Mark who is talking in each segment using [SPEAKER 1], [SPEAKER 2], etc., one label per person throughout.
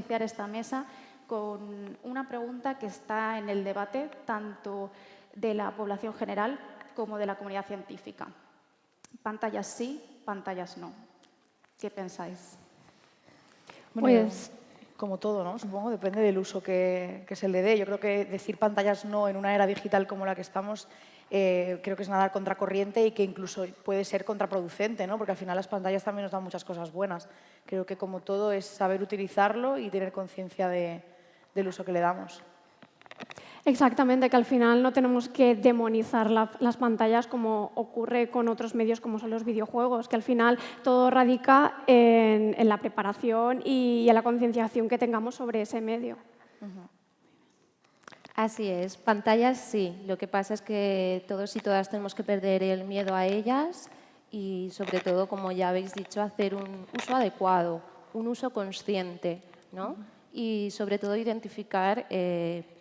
[SPEAKER 1] iniciar esta mesa con una pregunta que está en el debate tanto de la población general como de la comunidad científica. Pantallas sí, pantallas no. ¿Qué pensáis?
[SPEAKER 2] Bueno, pues, como todo, ¿no? Supongo, depende del uso que se le dé. Yo creo que decir pantallas no en una era digital como la que estamos, creo que es nadar contracorriente y que incluso puede ser contraproducente, ¿no? Porque al final las pantallas también nos dan muchas cosas buenas. Creo que como todo es saber utilizarlo y tener conciencia del uso que le damos.
[SPEAKER 3] Exactamente, que al final no tenemos que demonizar las pantallas como ocurre con otros medios como son los videojuegos, que al final todo radica en la preparación y en la concienciación que tengamos sobre ese medio.
[SPEAKER 4] Así es, pantallas sí. Lo que pasa es que todos y todas tenemos que perder el miedo a ellas y sobre todo, como ya habéis dicho, hacer un uso adecuado, un uso consciente, ¿no? Y sobre todo identificar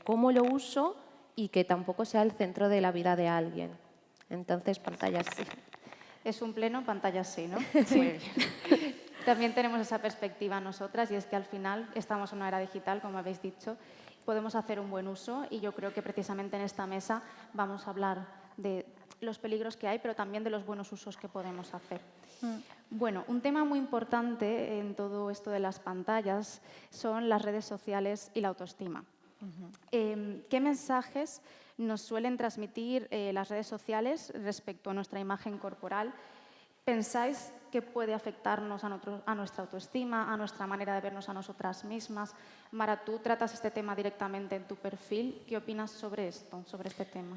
[SPEAKER 4] cómo lo uso y que tampoco sea el centro de la vida de alguien. Entonces, pantallas sí.
[SPEAKER 1] Es un pleno pantallas sí, ¿no? Sí. Muy bien. También tenemos esa perspectiva nosotras y es que al final estamos en una era digital, como habéis dicho, podemos hacer un buen uso y yo creo que precisamente en esta mesa vamos a hablar de los peligros que hay, pero también de los buenos usos que podemos hacer. Bueno, un tema muy importante en todo esto de las pantallas son las redes sociales y la autoestima. ¿Qué mensajes nos suelen transmitir las redes sociales respecto a nuestra imagen corporal? ¿Pensáis que puede afectarnos a nuestra autoestima, a nuestra manera de vernos a nosotras mismas? Mara, tú tratas este tema directamente en tu perfil. ¿Qué opinas sobre esto, sobre este tema?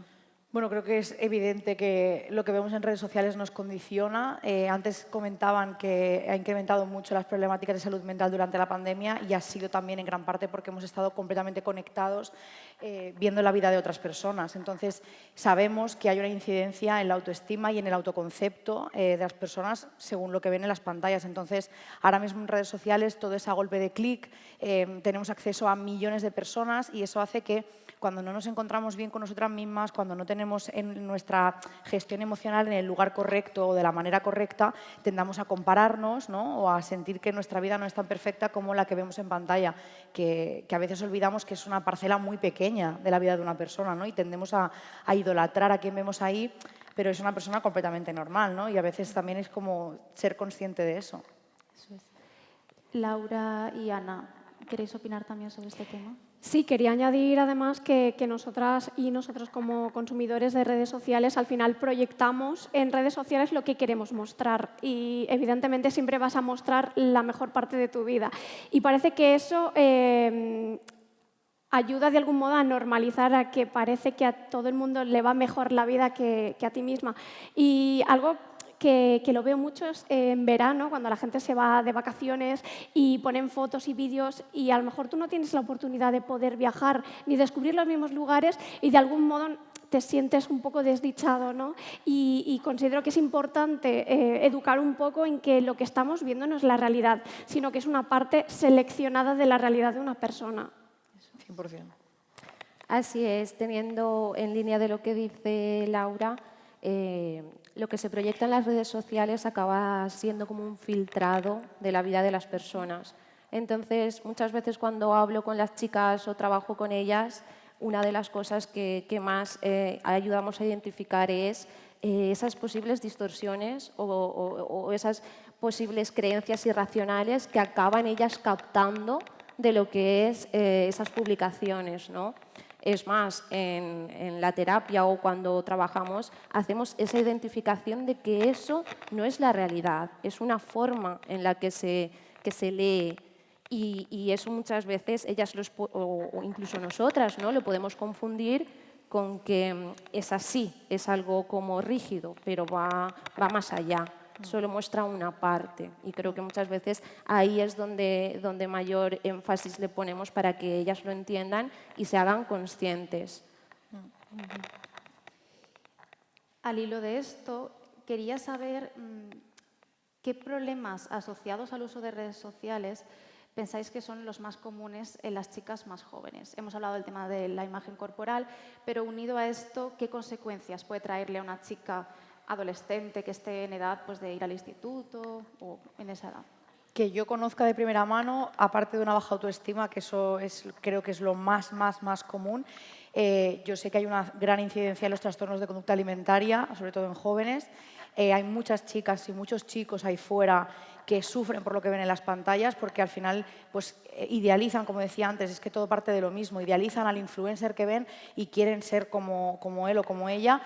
[SPEAKER 2] Bueno, creo que es evidente que lo que vemos en redes sociales nos condiciona. Antes comentaban que ha incrementado mucho las problemáticas de salud mental durante la pandemia y ha sido también en gran parte porque hemos estado completamente conectados viendo la vida de otras personas. Entonces, sabemos que hay una incidencia en la autoestima y en el autoconcepto de las personas según lo que ven en las pantallas. Entonces, ahora mismo en redes sociales todo es a golpe de clic, tenemos acceso a millones de personas y eso hace que cuando no nos encontramos bien con nosotras mismas, cuando no tenemos en nuestra gestión emocional en el lugar correcto o de la manera correcta, tendamos a compararnos, ¿no? O a sentir que nuestra vida no es tan perfecta como la que vemos en pantalla, que a veces olvidamos que es una parcela muy pequeña de la vida de una persona, ¿no? Y tendemos a idolatrar a quien vemos ahí, pero es una persona completamente normal, ¿no? Y a veces también es como ser consciente de eso.
[SPEAKER 1] Eso es. Laura y Ana, ¿queréis opinar también sobre este tema?
[SPEAKER 3] Sí, quería añadir además que nosotras y nosotros como consumidores de redes sociales al final proyectamos en redes sociales lo que queremos mostrar y evidentemente siempre vas a mostrar la mejor parte de tu vida. Y parece que eso ayuda de algún modo a normalizar a que parece que a todo el mundo le va mejor la vida que a ti misma. Y algo que lo veo mucho es en verano, cuando la gente se va de vacaciones y ponen fotos y vídeos y a lo mejor tú no tienes la oportunidad de poder viajar ni descubrir los mismos lugares y de algún modo te sientes un poco desdichado, ¿no? Y considero que es importante educar un poco en que lo que estamos viendo no es la realidad, sino que es una parte seleccionada de la realidad de una persona.
[SPEAKER 2] 100%.
[SPEAKER 4] Así es, teniendo en línea de lo que dice Laura, lo que se proyecta en las redes sociales acaba siendo como un filtrado de la vida de las personas. Entonces, muchas veces cuando hablo con las chicas o trabajo con ellas, una de las cosas que más ayudamos a identificar es esas posibles distorsiones o esas posibles creencias irracionales que acaban ellas captando de lo que es esas publicaciones, ¿no? Es más, en la terapia o cuando trabajamos hacemos esa identificación de que eso no es la realidad, es una forma en la que se lee y eso muchas veces ellas o incluso nosotras, ¿no? Lo podemos confundir con que es así, es algo como rígido, pero va más allá. Solo muestra una parte y creo que muchas veces ahí es donde mayor énfasis le ponemos para que ellas lo entiendan y se hagan conscientes.
[SPEAKER 1] Al hilo de esto, quería saber qué problemas asociados al uso de redes sociales pensáis que son los más comunes en las chicas más jóvenes. Hemos hablado del tema de la imagen corporal, pero unido a esto, ¿qué consecuencias puede traerle a una chica adolescente que esté en edad pues, de ir al instituto o en esa edad?
[SPEAKER 2] Que yo conozca de primera mano, aparte de una baja autoestima, que eso creo que es lo más común, yo sé que hay una gran incidencia en los trastornos de conducta alimentaria, sobre todo en jóvenes. Hay muchas chicas y muchos chicos ahí fuera que sufren por lo que ven en las pantallas, porque al final pues, idealizan, como decía antes, es que todo parte de lo mismo, idealizan al influencer que ven y quieren ser como él o como ella.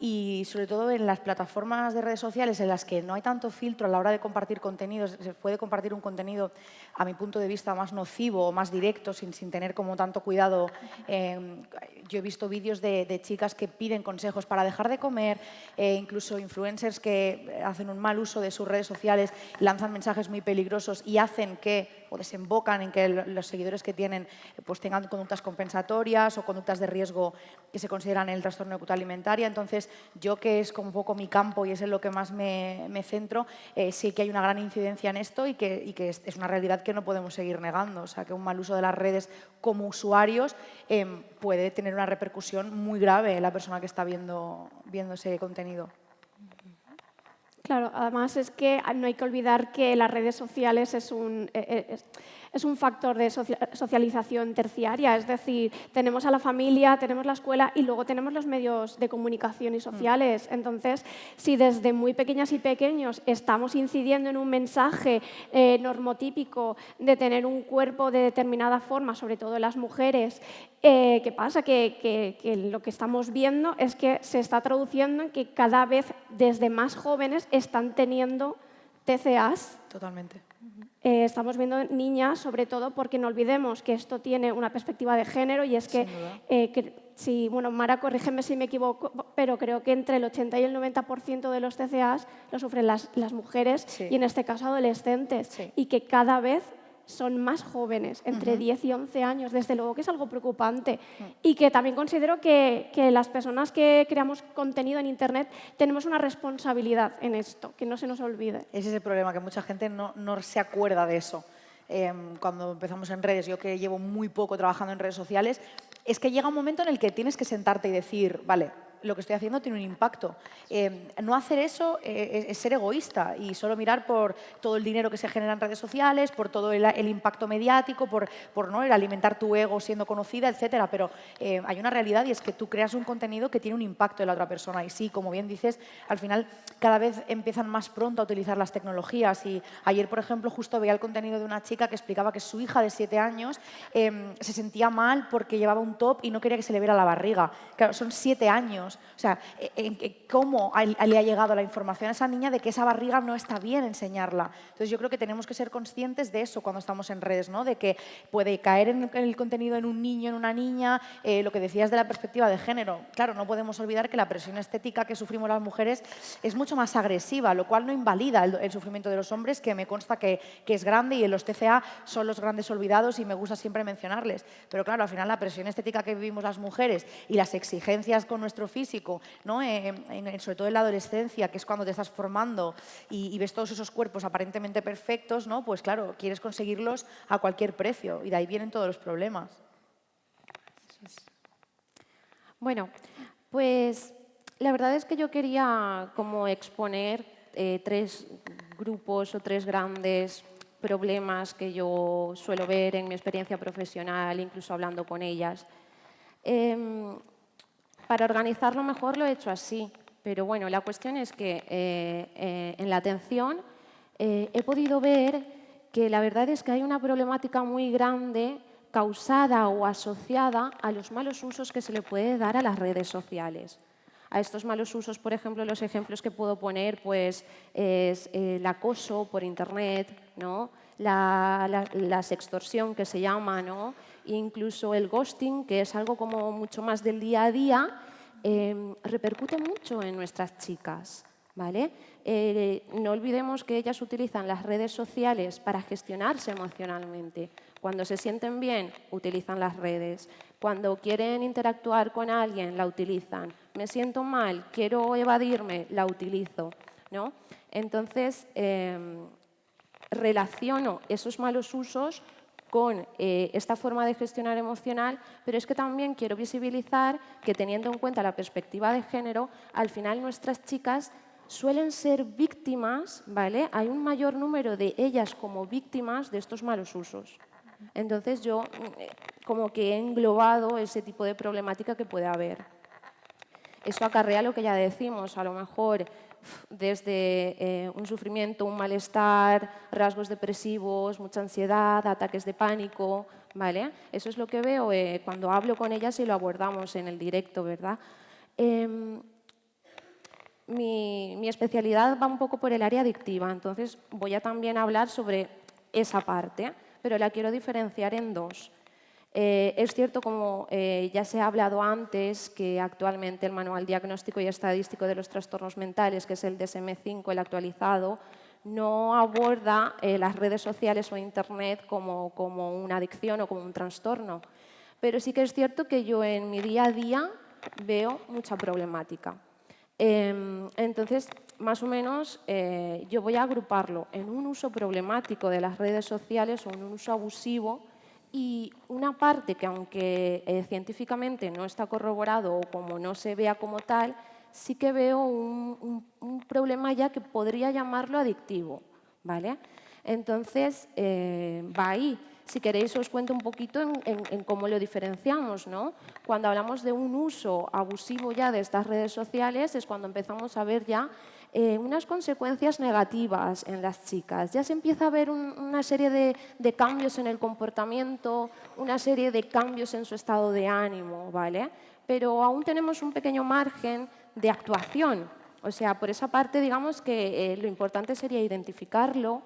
[SPEAKER 2] Y sobre todo en las plataformas de redes sociales en las que no hay tanto filtro a la hora de compartir contenidos, se puede compartir un contenido, a mi punto de vista, más nocivo o más directo, sin tener como tanto cuidado. Yo he visto vídeos de chicas que piden consejos para dejar de comer, incluso influencers que hacen un mal uso de sus redes sociales, lanzan mensajes muy peligrosos y hacen que, o desembocan en que los seguidores que tienen pues tengan conductas compensatorias o conductas de riesgo que se consideran el trastorno de conducta alimentaria. Entonces, yo que es como un poco mi campo y es en lo que más me centro, sí que hay una gran incidencia en esto y que es una realidad que no podemos seguir negando. O sea, que un mal uso de las redes como usuarios puede tener una repercusión muy grave en la persona que está viendo ese contenido.
[SPEAKER 3] Claro, además es que no hay que olvidar que las redes sociales es un factor de socialización terciaria, es decir, tenemos a la familia, tenemos la escuela y luego tenemos los medios de comunicación y sociales. Entonces, si desde muy pequeñas y pequeños estamos incidiendo en un mensaje normotípico de tener un cuerpo de determinada forma, sobre todo las mujeres, ¿qué pasa? Que lo que estamos viendo es que se está traduciendo en que cada vez desde más jóvenes están teniendo TCAs.
[SPEAKER 2] Totalmente.
[SPEAKER 3] Estamos viendo niñas, sobre todo, porque no olvidemos que esto tiene una perspectiva de género y es que bueno, Mara, corrígeme si me equivoco, pero creo que entre el 80 y el 90% de los TCAs lo sufren las mujeres y en este caso adolescentes y que cada vez son más jóvenes, entre 10 y 11 años, desde luego que es algo preocupante. Y que también considero que las personas que creamos contenido en Internet tenemos una responsabilidad en esto, que no se nos olvide.
[SPEAKER 2] Ese es el problema, que mucha gente no se acuerda de eso. Cuando empezamos en redes, yo que llevo muy poco trabajando en redes sociales, es que llega un momento en el que tienes que sentarte y decir, vale, lo que estoy haciendo tiene un impacto. No hacer eso es ser egoísta y solo mirar por todo el dinero que se genera en redes sociales, por todo el impacto mediático, por ¿no? el alimentar tu ego siendo conocida, etcétera. Pero hay una realidad y es que tú creas un contenido que tiene un impacto en la otra persona. Y sí, como bien dices, al final cada vez empiezan más pronto a utilizar las tecnologías. Y ayer, por ejemplo, justo veía el contenido de una chica que explicaba que su hija de 7 años se sentía mal porque llevaba un top y no quería que se le viera la barriga. Claro, son 7 años. O sea, ¿cómo le ha llegado la información a esa niña de que esa barriga no está bien enseñarla? Entonces yo creo que tenemos que ser conscientes de eso cuando estamos en redes, ¿no? De que puede caer en el contenido en un niño, en una niña, lo que decías de la perspectiva de género. Claro, no podemos olvidar que la presión estética que sufrimos las mujeres es mucho más agresiva, lo cual no invalida el sufrimiento de los hombres, que me consta que es grande y en los TCA son los grandes olvidados y me gusta siempre mencionarles. Pero claro, al final la presión estética que vivimos las mujeres y las exigencias con nuestro físico, ¿no? Sobre todo en la adolescencia, que es cuando te estás formando y ves todos esos cuerpos aparentemente perfectos, ¿no? Pues claro, quieres conseguirlos a cualquier precio y de ahí vienen todos los problemas.
[SPEAKER 4] Bueno, pues la verdad es que yo quería como exponer 3 grupos o 3 grandes problemas que yo suelo ver en mi experiencia profesional, incluso hablando con ellas. Para organizarlo mejor lo he hecho así, pero bueno, la cuestión es que en la atención he podido ver que la verdad es que hay una problemática muy grande causada o asociada a los malos usos que se le puede dar a las redes sociales. A estos malos usos, por ejemplo, los ejemplos que puedo poner pues, es el acoso por Internet, ¿no? la sextorsión que se llama, ¿no? Incluso el ghosting, que es algo como mucho más del día a día, repercute mucho en nuestras chicas, ¿vale? No olvidemos que ellas utilizan las redes sociales para gestionarse emocionalmente. Cuando se sienten bien, utilizan las redes. Cuando quieren interactuar con alguien, la utilizan. Me siento mal, quiero evadirme, la utilizo, ¿no? Entonces, relaciono esos malos usos con esta forma de gestionar emocional, pero es que también quiero visibilizar que, teniendo en cuenta la perspectiva de género, al final nuestras chicas suelen ser víctimas, ¿vale? Hay un mayor número de ellas como víctimas de estos malos usos. Entonces yo como que he englobado ese tipo de problemática que puede haber. Esto acarrea lo que ya decimos, a lo mejor desde un sufrimiento, un malestar, rasgos depresivos, mucha ansiedad, ataques de pánico, ¿vale? Eso es lo que veo cuando hablo con ellas y lo abordamos en el directo, ¿verdad? Mi especialidad va un poco por el área adictiva, entonces voy a también hablar sobre esa parte, pero la quiero diferenciar en dos. Es cierto, como ya se ha hablado antes, que actualmente el Manual Diagnóstico y Estadístico de los Trastornos Mentales, que es el DSM-5, el actualizado, no aborda las redes sociales o Internet como una adicción o como un trastorno. Pero sí que es cierto que yo en mi día a día veo mucha problemática. Entonces, más o menos, yo voy a agruparlo en un uso problemático de las redes sociales o en un uso abusivo, y una parte que, aunque científicamente no está corroborado o como no se vea como tal, sí que veo un problema ya que podría llamarlo adictivo, ¿vale? Entonces, va ahí. Si queréis os cuento un poquito en cómo lo diferenciamos, ¿no? Cuando hablamos de un uso abusivo ya de estas redes sociales es cuando empezamos a ver ya unas consecuencias negativas en las chicas. Ya se empieza a ver una serie de cambios en el comportamiento, una serie de cambios en su estado de ánimo, ¿vale? Pero aún tenemos un pequeño margen de actuación. O sea, por esa parte, digamos que lo importante sería identificarlo,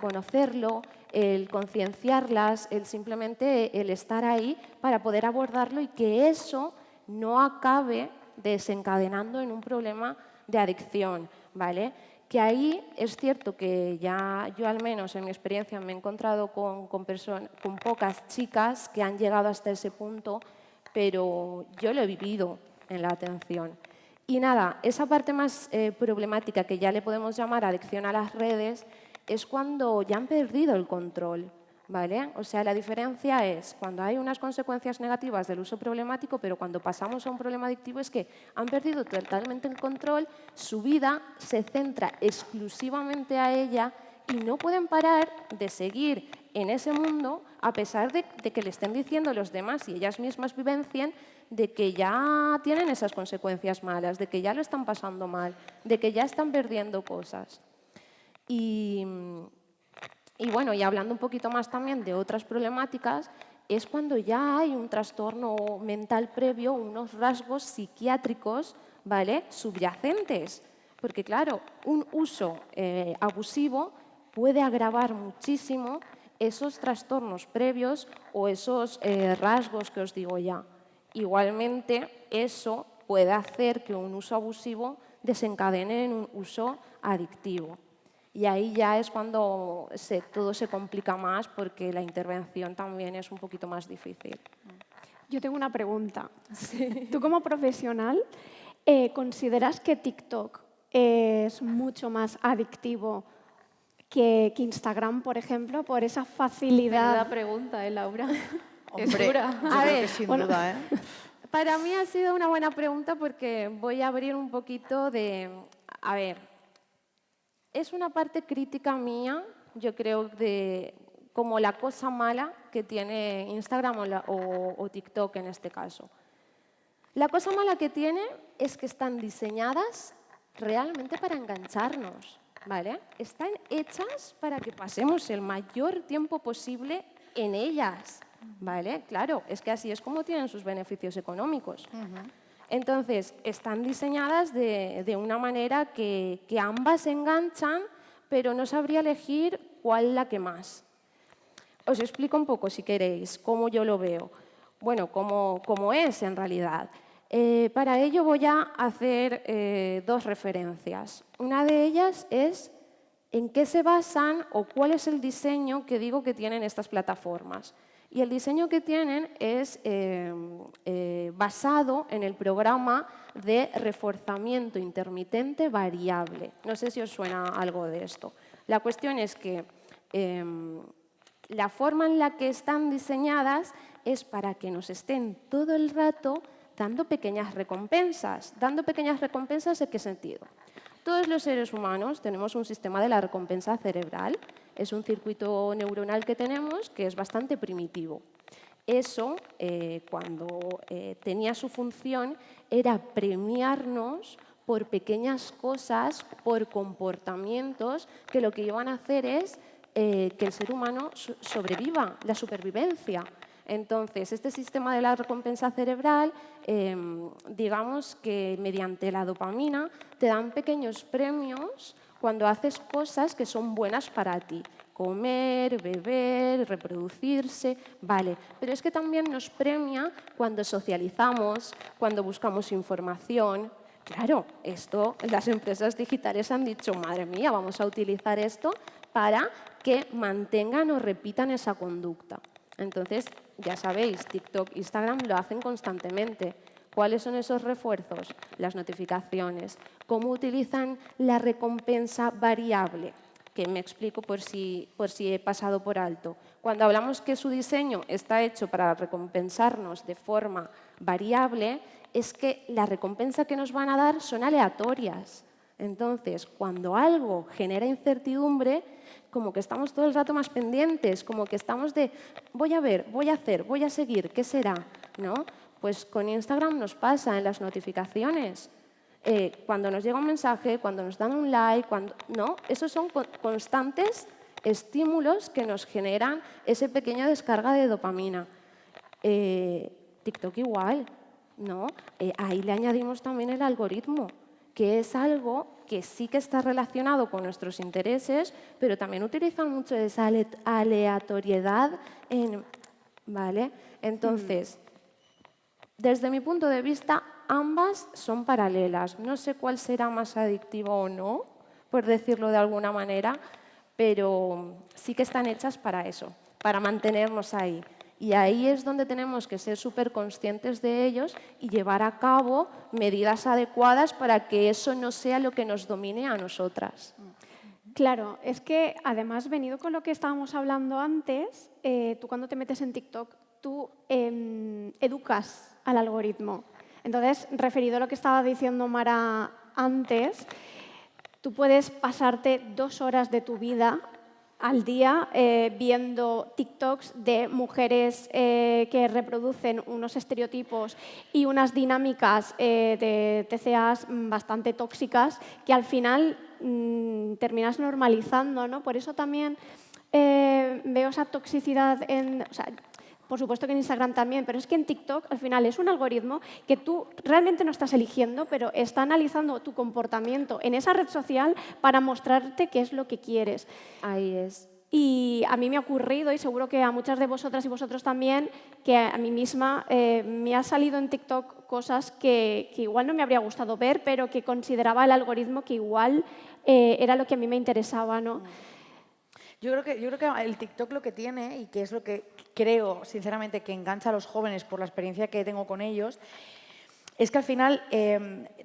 [SPEAKER 4] conocerlo, el concienciarlas, simplemente el estar ahí para poder abordarlo y que eso no acabe desencadenando en un problema de adicción, ¿vale? Que ahí es cierto que ya yo al menos en mi experiencia me he encontrado con pocas chicas que han llegado hasta ese punto, pero yo lo he vivido en la atención. Y nada, esa parte más problemática que ya le podemos llamar adicción a las redes es cuando ya han perdido el control, ¿vale? O sea, la diferencia es cuando hay unas consecuencias negativas del uso problemático, pero cuando pasamos a un problema adictivo es que han perdido totalmente el control, su vida se centra exclusivamente a ella y no pueden parar de seguir en ese mundo a pesar de que le estén diciendo los demás y ellas mismas vivencien de que ya tienen esas consecuencias malas, de que ya lo están pasando mal, de que ya están perdiendo cosas. Y bueno, y hablando un poquito más también de otras problemáticas, es cuando ya hay un trastorno mental previo, unos rasgos psiquiátricos, ¿vale?, subyacentes. Porque claro, un uso abusivo puede agravar muchísimo esos trastornos previos o esos rasgos que os digo ya. Igualmente, eso puede hacer que un uso abusivo desencadene en un uso adictivo. Y ahí ya es cuando todo se complica más porque la intervención también es un poquito más difícil.
[SPEAKER 3] Yo tengo una pregunta. Sí. Tú como profesional, ¿consideras que TikTok es mucho más adictivo que Instagram, por ejemplo, por esa facilidad?
[SPEAKER 1] Menuda pregunta, Laura.
[SPEAKER 2] Hombre,
[SPEAKER 1] Es dura.
[SPEAKER 2] yo creo que sin duda, ¿eh?
[SPEAKER 4] Para mí ha sido una buena pregunta porque voy a abrir un poquito de... A ver, es una parte crítica mía, yo creo, de como la cosa mala que tiene Instagram o TikTok en este caso. La cosa mala que tiene es que están diseñadas realmente para engancharnos, ¿vale? Están hechas para que pasemos el mayor tiempo posible en ellas, ¿vale? Claro, es que así es como tienen sus beneficios económicos. Entonces, están diseñadas de una manera que ambas enganchan, pero no sabría elegir cuál la que más. Os explico un poco, si queréis, cómo yo lo veo. Bueno, cómo es en realidad. Para ello voy a hacer dos referencias. Una de ellas es en qué se basan o cuál es el diseño que digo que tienen estas plataformas. Y el diseño que tienen es basado en el programa de reforzamiento intermitente variable. No sé si os suena algo de esto. La cuestión es que la forma en la que están diseñadas es para que nos estén todo el rato dando pequeñas recompensas. ¿Dando pequeñas recompensas en qué sentido? Todos los seres humanos tenemos un sistema de la recompensa cerebral. Es un circuito neuronal que tenemos que es bastante primitivo. Eso, cuando tenía su función, era premiarnos por pequeñas cosas, por comportamientos que lo que iban a hacer es que el ser humano sobreviva, la supervivencia. Entonces, este sistema de la recompensa cerebral, digamos que mediante la dopamina te dan pequeños premios cuando haces cosas que son buenas para ti. Comer, beber, reproducirse, vale. Pero es que también nos premia cuando socializamos, cuando buscamos información. Claro, esto las empresas digitales han dicho, madre mía, vamos a utilizar esto para que mantengan o repitan esa conducta. Entonces, ya sabéis, TikTok, Instagram lo hacen constantemente. ¿Cuáles son esos refuerzos? Las notificaciones. ¿Cómo utilizan la recompensa variable? Que me explico por si he pasado por alto. Cuando hablamos que su diseño está hecho para recompensarnos de forma variable, es que la recompensa que nos van a dar son aleatorias. Entonces, cuando algo genera incertidumbre, como que estamos todo el rato más pendientes, como que estamos de voy a ver, voy a hacer, voy a seguir, ¿qué será? ¿No? Pues con Instagram nos pasa en las notificaciones. Cuando nos llega un mensaje, cuando nos dan un like, ¿no? Esos son constantes estímulos que nos generan esa pequeña descarga de dopamina. TikTok igual, ¿no? Ahí le añadimos también el algoritmo, que es algo que sí que está relacionado con nuestros intereses, pero también utilizan mucho esa aleatoriedad. ¿Vale? Entonces, desde mi punto de vista, ambas son paralelas. No sé cuál será más adictivo o no, por decirlo de alguna manera, pero sí que están hechas para eso, para mantenernos ahí. Y ahí es donde tenemos que ser súper conscientes de ellos y llevar a cabo medidas adecuadas para que eso no sea lo que nos domine a nosotras.
[SPEAKER 3] Claro, es que además, venido con lo que estábamos hablando antes, tú cuando te metes en TikTok, tú educas al algoritmo. Entonces, referido a lo que estaba diciendo Mara antes, tú puedes pasarte 2 horas de tu vida al día viendo TikToks de mujeres que reproducen unos estereotipos y unas dinámicas de TCAs bastante tóxicas que al final terminas normalizando, ¿no? Por eso también veo esa toxicidad por supuesto que en Instagram también, pero es que en TikTok al final es un algoritmo que tú realmente no estás eligiendo, pero está analizando tu comportamiento en esa red social para mostrarte qué es lo que quieres.
[SPEAKER 4] Ahí es.
[SPEAKER 3] Y a mí me ha ocurrido, y seguro que a muchas de vosotras y vosotros también, que a mí misma me ha salido en TikTok cosas que igual no me habría gustado ver, pero que consideraba el algoritmo que igual era lo que a mí me interesaba, ¿no?
[SPEAKER 2] Yo creo que el TikTok lo que tiene, y que es lo que creo, sinceramente, que engancha a los jóvenes por la experiencia que tengo con ellos, es que al final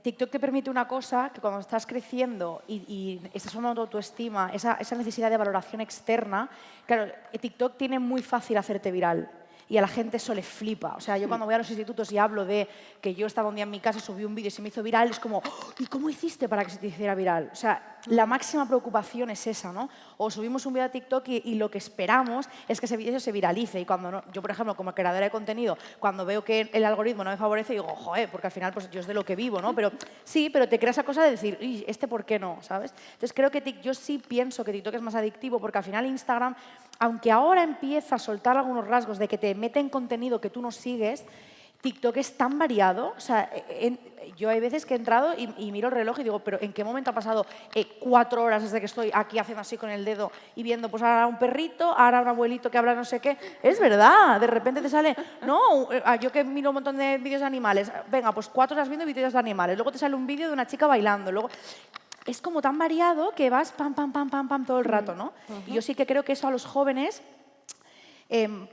[SPEAKER 2] TikTok te permite una cosa que cuando estás creciendo y estás formando autoestima, esa necesidad de valoración externa, claro, TikTok tiene muy fácil hacerte viral. Y a la gente eso le flipa. O sea, yo cuando voy a los institutos y hablo de que yo estaba un día en mi casa y subí un vídeo y se me hizo viral, es como, ¿y cómo hiciste para que se te hiciera viral? O sea, la máxima preocupación es esa, ¿no? O subimos un vídeo a TikTok y lo que esperamos es que ese vídeo se viralice. Y cuando no, yo, por ejemplo, como creadora de contenido, cuando veo que el algoritmo no me favorece, digo, joder, porque al final pues, yo es de lo que vivo, ¿no? Pero sí, pero te crea esa cosa de decir, uy, ¿por qué no? ¿Sabes? Entonces creo que yo sí pienso que TikTok es más adictivo porque al final Instagram, aunque ahora empieza a soltar algunos rasgos de que te meten contenido que tú no sigues, TikTok es tan variado. O sea, yo hay veces que he entrado y miro el reloj y digo, pero ¿en qué momento ha pasado 4 horas desde que estoy aquí haciendo así con el dedo y viendo, pues ahora un perrito, ahora un abuelito que habla no sé qué? Es verdad, de repente te sale, no, yo que miro un montón de vídeos de animales, venga, pues 4 horas viendo vídeos de animales, luego te sale un vídeo de una chica bailando, luego... Es como tan variado que vas pam, pam, pam, pam, pam todo el rato, ¿no? Y yo sí que creo que eso a los jóvenes,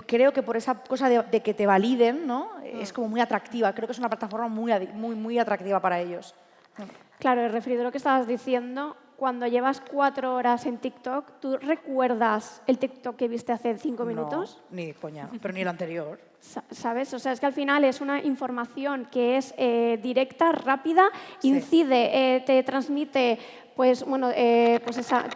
[SPEAKER 2] creo que por esa cosa de que te validen, ¿no? Es como muy atractiva. Creo que es una plataforma muy atractiva para ellos.
[SPEAKER 3] Claro, referido a lo que estabas diciendo, cuando llevas 4 horas en TikTok, ¿tú recuerdas el TikTok que viste hace 5 minutos?
[SPEAKER 2] No, ni de coña, pero ni el anterior.
[SPEAKER 3] ¿Sabes? O sea, es que al final es una información que es directa, rápida,
[SPEAKER 2] Sí.
[SPEAKER 3] incide, te transmite pues, bueno,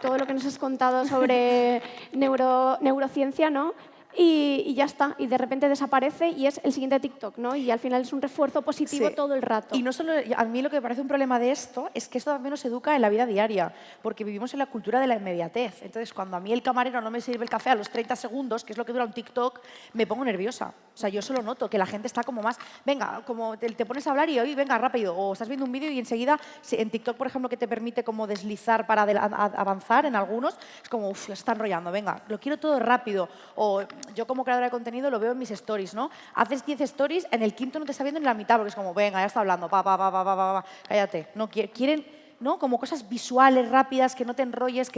[SPEAKER 3] todo lo que nos has contado sobre neurociencia, ¿no? Y ya está, y de repente desaparece y es el siguiente TikTok, ¿no? Y al final es un refuerzo positivo
[SPEAKER 2] Sí.
[SPEAKER 3] todo el rato.
[SPEAKER 2] Y no solo, a mí lo que me parece un problema de esto es que esto también nos educa en la vida diaria, porque vivimos en la cultura de la inmediatez. Entonces, cuando a mí el camarero no me sirve el café a los 30 segundos, que es lo que dura un TikTok, me pongo nerviosa. O sea, yo solo noto que la gente está como más, venga, como te pones a hablar y hoy, venga, rápido. O estás viendo un vídeo y enseguida, en TikTok, por ejemplo, que te permite como deslizar para avanzar en algunos, es como, uff, se está enrollando, venga, lo quiero todo rápido. O yo como creadora de contenido lo veo en mis stories, ¿no? Haces 10 stories, en el quinto no te está viendo ni la mitad, porque es como, venga, ya está hablando, cállate. No, quieren, ¿no? Como cosas visuales, rápidas, que no te enrolles.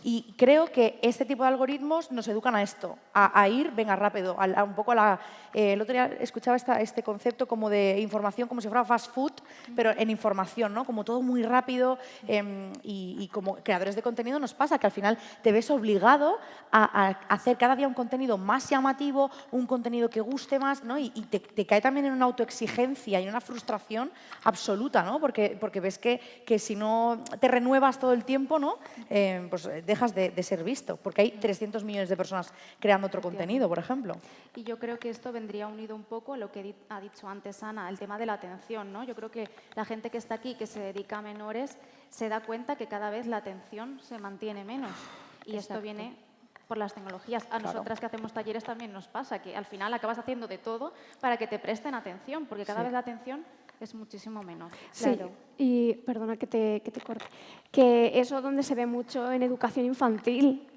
[SPEAKER 2] Y creo que este tipo de algoritmos nos educan a esto, a ir, venga, rápido, un poco a la... el otro día escuchaba este concepto como de información, como si fuera fast food, pero en información, ¿no? Como todo muy rápido y como creadores de contenido nos pasa que al final te ves obligado a hacer cada día un contenido más llamativo, un contenido que guste más, ¿no? Y te cae también en una autoexigencia y en una frustración absoluta, ¿no? Porque ves que si no te renuevas todo el tiempo, ¿no? Pues dejas de ser visto, porque hay 300 millones de personas creando otro contenido, por ejemplo.
[SPEAKER 1] Y yo creo que esto vendría unido un poco a lo que ha dicho antes Ana, el tema de la atención, ¿no? Yo creo que la gente que está aquí, que se dedica a menores, se da cuenta que cada vez la atención se mantiene menos. Y
[SPEAKER 4] Exacto.
[SPEAKER 1] esto viene por las tecnologías. A nosotras que hacemos talleres también nos pasa, que al final acabas haciendo de todo para que te presten atención, porque cada vez la atención es muchísimo menor.
[SPEAKER 3] Sí,
[SPEAKER 1] Claro.
[SPEAKER 3] y perdona que te corte, que eso donde se ve mucho en educación infantil,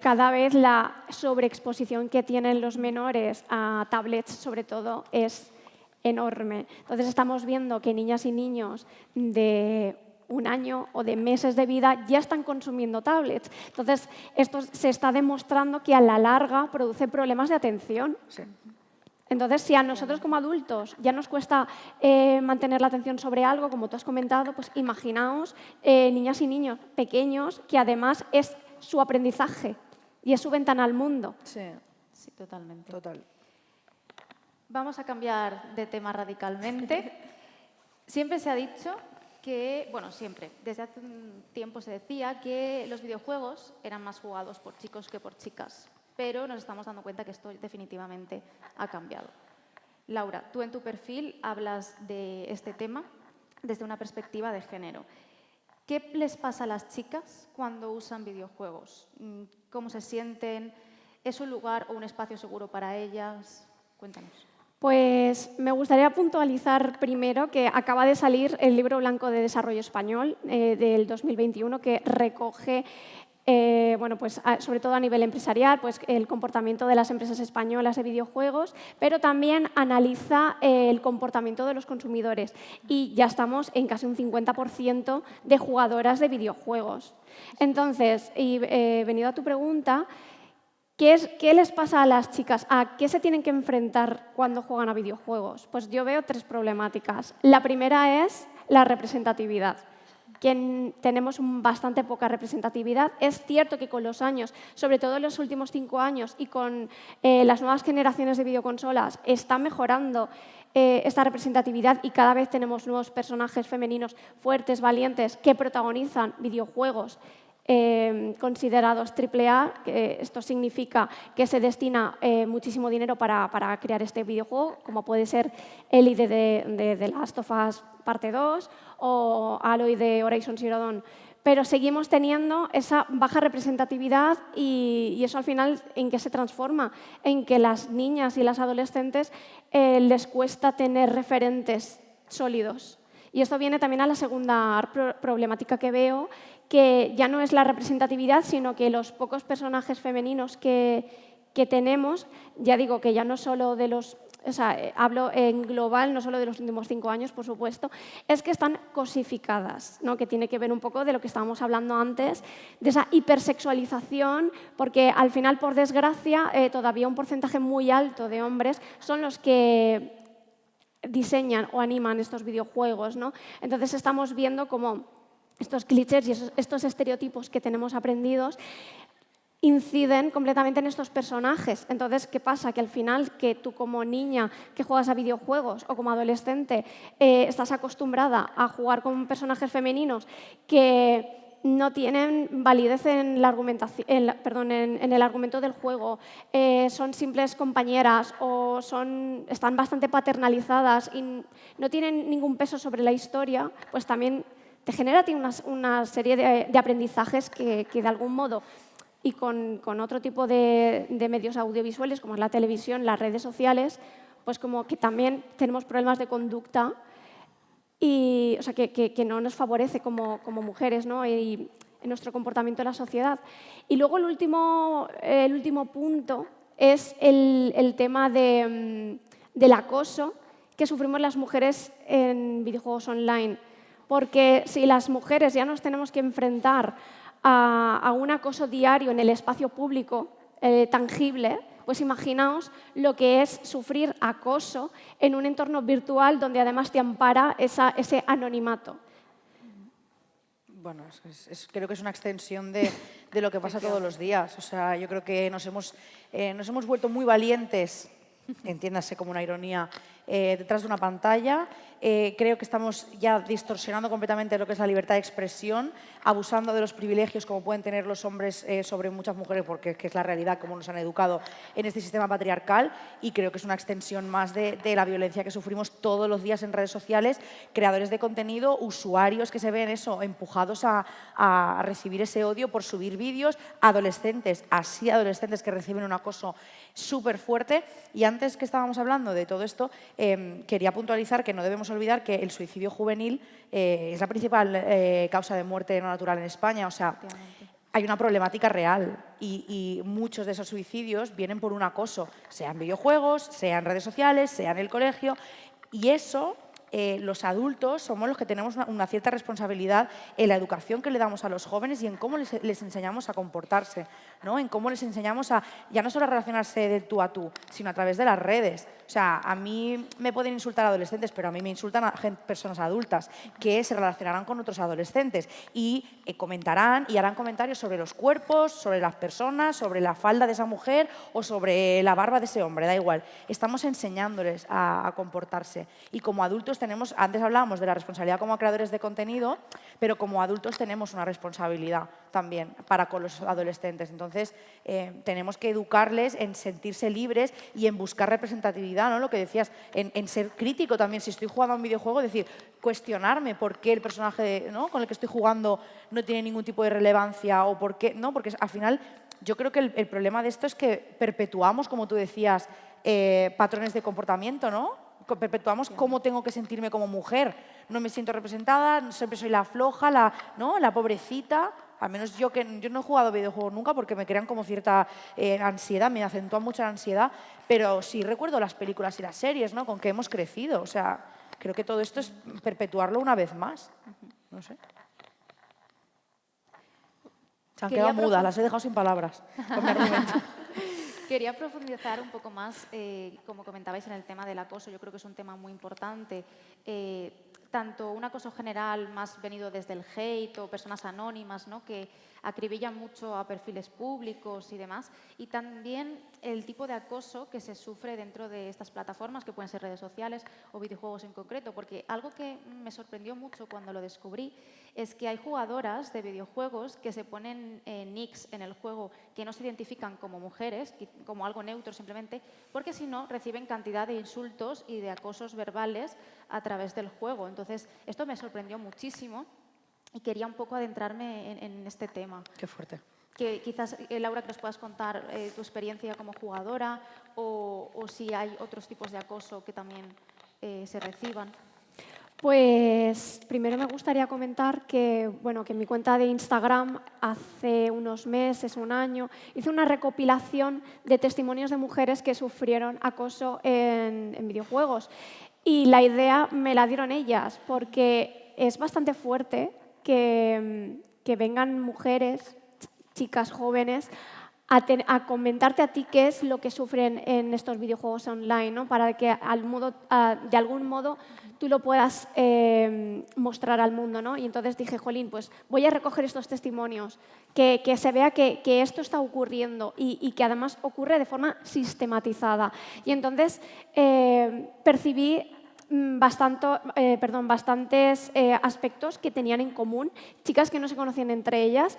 [SPEAKER 3] cada vez la sobreexposición que tienen los menores a tablets, sobre todo, es enorme. Entonces estamos viendo que niñas y niños de 1 año o de meses de vida ya están consumiendo tablets. Entonces esto se está demostrando que a la larga produce problemas de atención.
[SPEAKER 2] Sí.
[SPEAKER 3] Entonces, si a nosotros como adultos ya nos cuesta mantener la atención sobre algo, como tú has comentado, pues imaginaos niñas y niños pequeños que además es su aprendizaje y es su ventana al mundo.
[SPEAKER 2] Sí,
[SPEAKER 1] Sí, totalmente.
[SPEAKER 2] total.
[SPEAKER 1] Vamos a cambiar de tema radicalmente. Siempre se ha dicho que, bueno, siempre, desde hace un tiempo se decía que los videojuegos eran más jugados por chicos que por chicas, pero nos estamos dando cuenta que esto definitivamente ha cambiado. Laura, tú en tu perfil hablas de este tema desde una perspectiva de género. ¿Qué les pasa a las chicas cuando usan videojuegos? ¿Cómo se sienten? ¿Es un lugar o un espacio seguro para ellas? Cuéntanos.
[SPEAKER 3] Pues me gustaría puntualizar primero que acaba de salir el Libro Blanco de Desarrollo Español del 2021 que recoge, bueno, pues, sobre todo a nivel empresarial, pues, el comportamiento de las empresas españolas de videojuegos, pero también analiza el comportamiento de los consumidores. Y ya estamos en casi un 50% de jugadoras de videojuegos. Entonces, y venido a tu pregunta, ¿qué les pasa a las chicas? ¿A qué se tienen que enfrentar cuando juegan a videojuegos? Pues yo veo 3 problemáticas. La primera es la representatividad. Que tenemos bastante poca representatividad. Es cierto que con los años, sobre todo en los últimos 5 años y con las nuevas generaciones de videoconsolas, está mejorando esta representatividad y cada vez tenemos nuevos personajes femeninos fuertes, valientes, que protagonizan videojuegos considerados AAA, que esto significa que se destina muchísimo dinero para crear este videojuego, como puede ser Ellie de The Last of Us Parte 2 o Aloy de Horizon Zero Dawn. Pero seguimos teniendo esa baja representatividad y eso al final, ¿en qué se transforma? En que las niñas y las adolescentes les cuesta tener referentes sólidos. Y esto viene también a la segunda problemática que veo, que ya no es la representatividad, sino que los pocos personajes femeninos que tenemos, ya digo que ya no solo de los... O sea, hablo en global, no solo de los últimos 5 años, por supuesto, es que están cosificadas, ¿no? Que tiene que ver un poco de lo que estábamos hablando antes, de esa hipersexualización, porque al final, por desgracia, todavía un porcentaje muy alto de hombres son los que diseñan o animan estos videojuegos, ¿no? Entonces estamos viendo como estos clichés y estos estereotipos que tenemos aprendidos inciden completamente en estos personajes. Entonces, ¿qué pasa? Que al final, que tú como niña que juegas a videojuegos o como adolescente estás acostumbrada a jugar con personajes femeninos que no tienen validez en la argumentación, en el argumento del juego, son simples compañeras o están bastante paternalizadas y no tienen ningún peso sobre la historia, pues también te genera una serie de aprendizajes que de algún modo, y con otro tipo de medios audiovisuales como es la televisión, las redes sociales, pues como que también tenemos problemas de conducta y, o sea, que no nos favorece como mujeres, ¿no? Y en nuestro comportamiento en la sociedad. Y luego el último punto es el tema del acoso que sufrimos las mujeres en videojuegos online. Porque si las mujeres ya nos tenemos que enfrentar a un acoso diario en el espacio público tangible, pues imaginaos lo que es sufrir acoso en un entorno virtual donde además te ampara ese anonimato.
[SPEAKER 2] Bueno, creo que es una extensión de lo que pasa todos los días. O sea, yo creo que nos hemos vuelto muy valientes, entiéndase como una ironía, detrás de una pantalla. Creo que estamos ya distorsionando completamente lo que es la libertad de expresión, abusando de los privilegios como pueden tener los hombres sobre muchas mujeres, porque es la realidad como nos han educado en este sistema patriarcal, y creo que es una extensión más de la violencia que sufrimos todos los días en redes sociales, creadores de contenido, usuarios que se ven empujados a recibir ese odio por subir vídeos, adolescentes que reciben un acoso súper fuerte. Y antes que estábamos hablando de todo esto, quería puntualizar que no debemos olvidar que el suicidio juvenil es la principal causa de muerte no natural en España. O sea, hay una problemática real y muchos de esos suicidios vienen por un acoso, sea en videojuegos, sea en redes sociales, sea en el colegio. Y eso, los adultos somos los que tenemos una cierta responsabilidad en la educación que le damos a los jóvenes y en cómo les enseñamos a comportarse, ¿no? En cómo les enseñamos a ya no solo a relacionarse del tú a tú, sino a través de las redes. O sea, a mí me pueden insultar adolescentes, pero a mí me insultan personas adultas que se relacionarán con otros adolescentes y comentarán y harán comentarios sobre los cuerpos, sobre las personas, sobre la falda de esa mujer o sobre la barba de ese hombre, da igual. Estamos enseñándoles a comportarse y como adultos antes hablábamos de la responsabilidad como creadores de contenido, pero como adultos tenemos una responsabilidad también para con los adolescentes. Entonces, tenemos que educarles en sentirse libres y en buscar representatividad, ¿no? Lo que decías, en ser crítico también. Si estoy jugando a un videojuego, decir, cuestionarme por qué el personaje, ¿no?, con el que estoy jugando no tiene ningún tipo de relevancia o por qué, ¿no? Porque al final yo creo que el problema de esto es que perpetuamos, como tú decías, patrones de comportamiento, ¿no? Perpetuamos cómo tengo que sentirme como mujer. No me siento representada, siempre soy la floja, la pobrecita. Al menos yo no he jugado videojuegos nunca porque me crean como cierta ansiedad, me acentúan mucho la ansiedad, pero sí recuerdo las películas y las series, ¿no?, con que hemos crecido. O sea, creo que todo esto es perpetuarlo una vez más. No sé. Se han quedado mudas, las he dejado sin palabras con mi argumento.
[SPEAKER 1] Quería profundizar un poco más, como comentabais, en el tema del acoso. Yo creo que es un tema muy importante. Tanto un acoso general más venido desde el hate o personas anónimas, ¿no?, que acribillan mucho a perfiles públicos y demás, y también el tipo de acoso que se sufre dentro de estas plataformas, que pueden ser redes sociales o videojuegos en concreto, porque algo que me sorprendió mucho cuando lo descubrí es que hay jugadoras de videojuegos que se ponen nicks en el juego que no se identifican como mujeres, como algo neutro simplemente, porque si no reciben cantidad de insultos y de acosos verbales a través del juego. Entonces, esto me sorprendió muchísimo y quería un poco adentrarme en este tema.
[SPEAKER 2] Qué fuerte.
[SPEAKER 1] Que quizás, Laura, que nos puedas contar tu experiencia como jugadora o si hay otros tipos de acoso que también se reciban.
[SPEAKER 3] Pues primero me gustaría comentar que en mi cuenta de Instagram hace unos meses, un año, hice una recopilación de testimonios de mujeres que sufrieron acoso en videojuegos. Y la idea me la dieron ellas, porque es bastante fuerte que vengan mujeres, chicas jóvenes, a comentarte a ti qué es lo que sufren en estos videojuegos online, ¿no? Para que de algún modo tú lo puedas mostrar al mundo, ¿no? Y entonces dije, jolín, pues voy a recoger estos testimonios, que se vea que esto está ocurriendo y que además ocurre de forma sistematizada. Y entonces percibí bastantes aspectos que tenían en común, chicas que no se conocían entre ellas.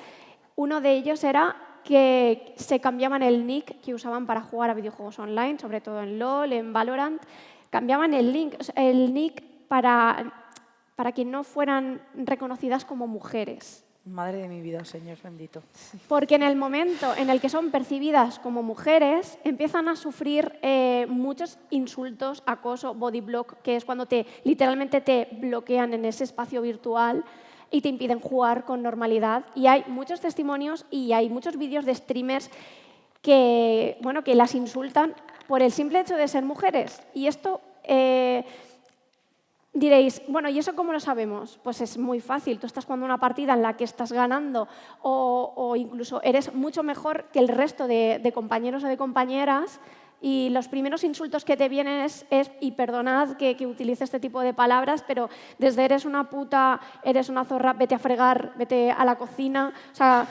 [SPEAKER 3] Uno de ellos era que se cambiaban el nick que usaban para jugar a videojuegos online, sobre todo en LoL, en Valorant. Cambiaban el nick para que no fueran reconocidas como mujeres.
[SPEAKER 2] Madre de mi vida, Señor bendito.
[SPEAKER 3] Porque en el momento en el que son percibidas como mujeres, empiezan a sufrir muchos insultos, acoso, body block, que es cuando literalmente te bloquean en ese espacio virtual y te impiden jugar con normalidad. Y hay muchos testimonios y hay muchos vídeos de streamers que las insultan por el simple hecho de ser mujeres. Y esto diréis, bueno, ¿y eso cómo lo sabemos? Pues es muy fácil. Tú estás jugando una partida en la que estás ganando o incluso eres mucho mejor que el resto de compañeros o de compañeras y los primeros insultos que te vienen es y perdonad que utilice este tipo de palabras, pero desde eres una puta, eres una zorra, vete a fregar, vete a la cocina. O sea,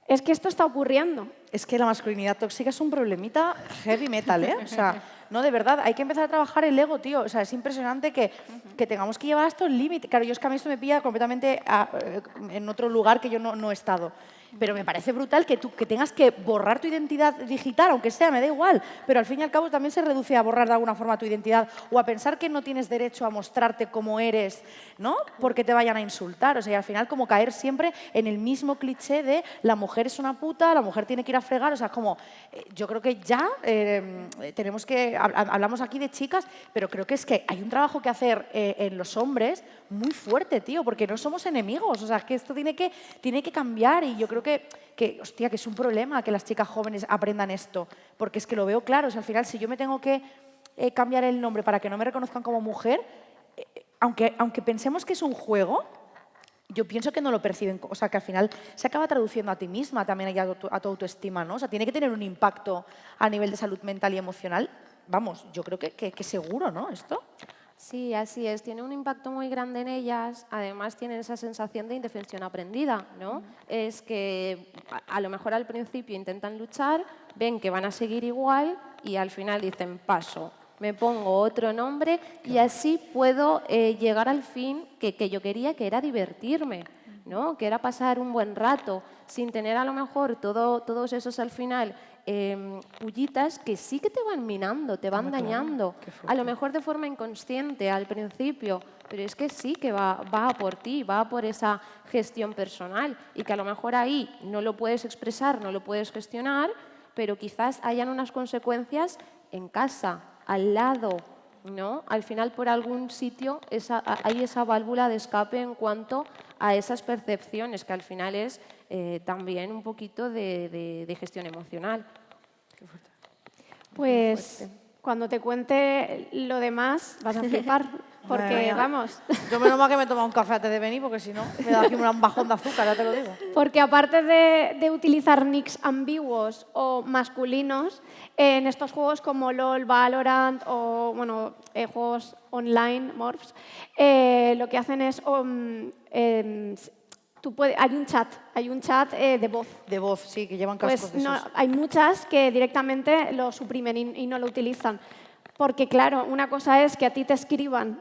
[SPEAKER 3] es que esto está ocurriendo.
[SPEAKER 2] Es que la masculinidad tóxica es un problemita heavy metal, ¿eh? O sea, no, de verdad, hay que empezar a trabajar el ego, tío. O sea, es impresionante que tengamos que llevar hasta el límite. Claro, es que a mí esto me pilla completamente en otro lugar que yo no he estado. Pero me parece brutal que tengas que borrar tu identidad digital, aunque sea, me da igual. Pero al fin y al cabo también se reduce a borrar de alguna forma tu identidad o a pensar que no tienes derecho a mostrarte como eres, ¿no? Porque te vayan a insultar. O sea, y al final como caer siempre en el mismo cliché de la mujer es una puta, la mujer tiene que ir a fregar. O sea, como yo creo que ya tenemos que... Hablamos aquí de chicas, pero creo que es que hay un trabajo que hacer en los hombres muy fuerte, tío, porque no somos enemigos. O sea, que esto tiene que cambiar y yo creo hostia, que es un problema que las chicas jóvenes aprendan esto, porque es que lo veo claro. O sea, al final, si yo me tengo que cambiar el nombre para que no me reconozcan como mujer, aunque pensemos que es un juego, yo pienso que no lo perciben, o sea, que al final se acaba traduciendo a ti misma también a tu autoestima, ¿no? O sea, tiene que tener un impacto a nivel de salud mental y emocional. Vamos, yo creo que seguro, ¿no? Esto.
[SPEAKER 4] Sí, así es. Tiene un impacto muy grande en ellas. Además, tienen esa sensación de indefensión aprendida, ¿no? Es que a lo mejor al principio intentan luchar, ven que van a seguir igual y al final dicen paso, me pongo otro nombre y así puedo llegar al fin que yo quería, que era divertirme, ¿no? Que era pasar un buen rato sin tener a lo mejor todos esos al final pullitas que sí que te van minando, te van dañando, a lo mejor de forma inconsciente al principio, pero es que sí que va a por ti, va a por esa gestión personal y que a lo mejor ahí no lo puedes expresar, no lo puedes gestionar, pero quizás hayan unas consecuencias en casa, al lado, ¿no? Al final por algún sitio hay esa válvula de escape en cuanto a esas percepciones, que al final es también un poquito de gestión emocional.
[SPEAKER 3] Pues cuando te cuente lo demás vas a flipar, porque vamos...
[SPEAKER 2] Yo menos mal que me he tomado un café antes de venir, porque si no me da aquí un bajón de azúcar, ya te lo digo.
[SPEAKER 3] Porque aparte de utilizar nicks ambiguos o masculinos, en estos juegos como LoL, Valorant o juegos online, Morphs, lo que hacen es... hay un chat de voz.
[SPEAKER 2] De voz, sí, que llevan cascos.
[SPEAKER 3] Pues no, hay muchas que directamente lo suprimen y no lo utilizan. Porque claro, una cosa es que a ti te escriban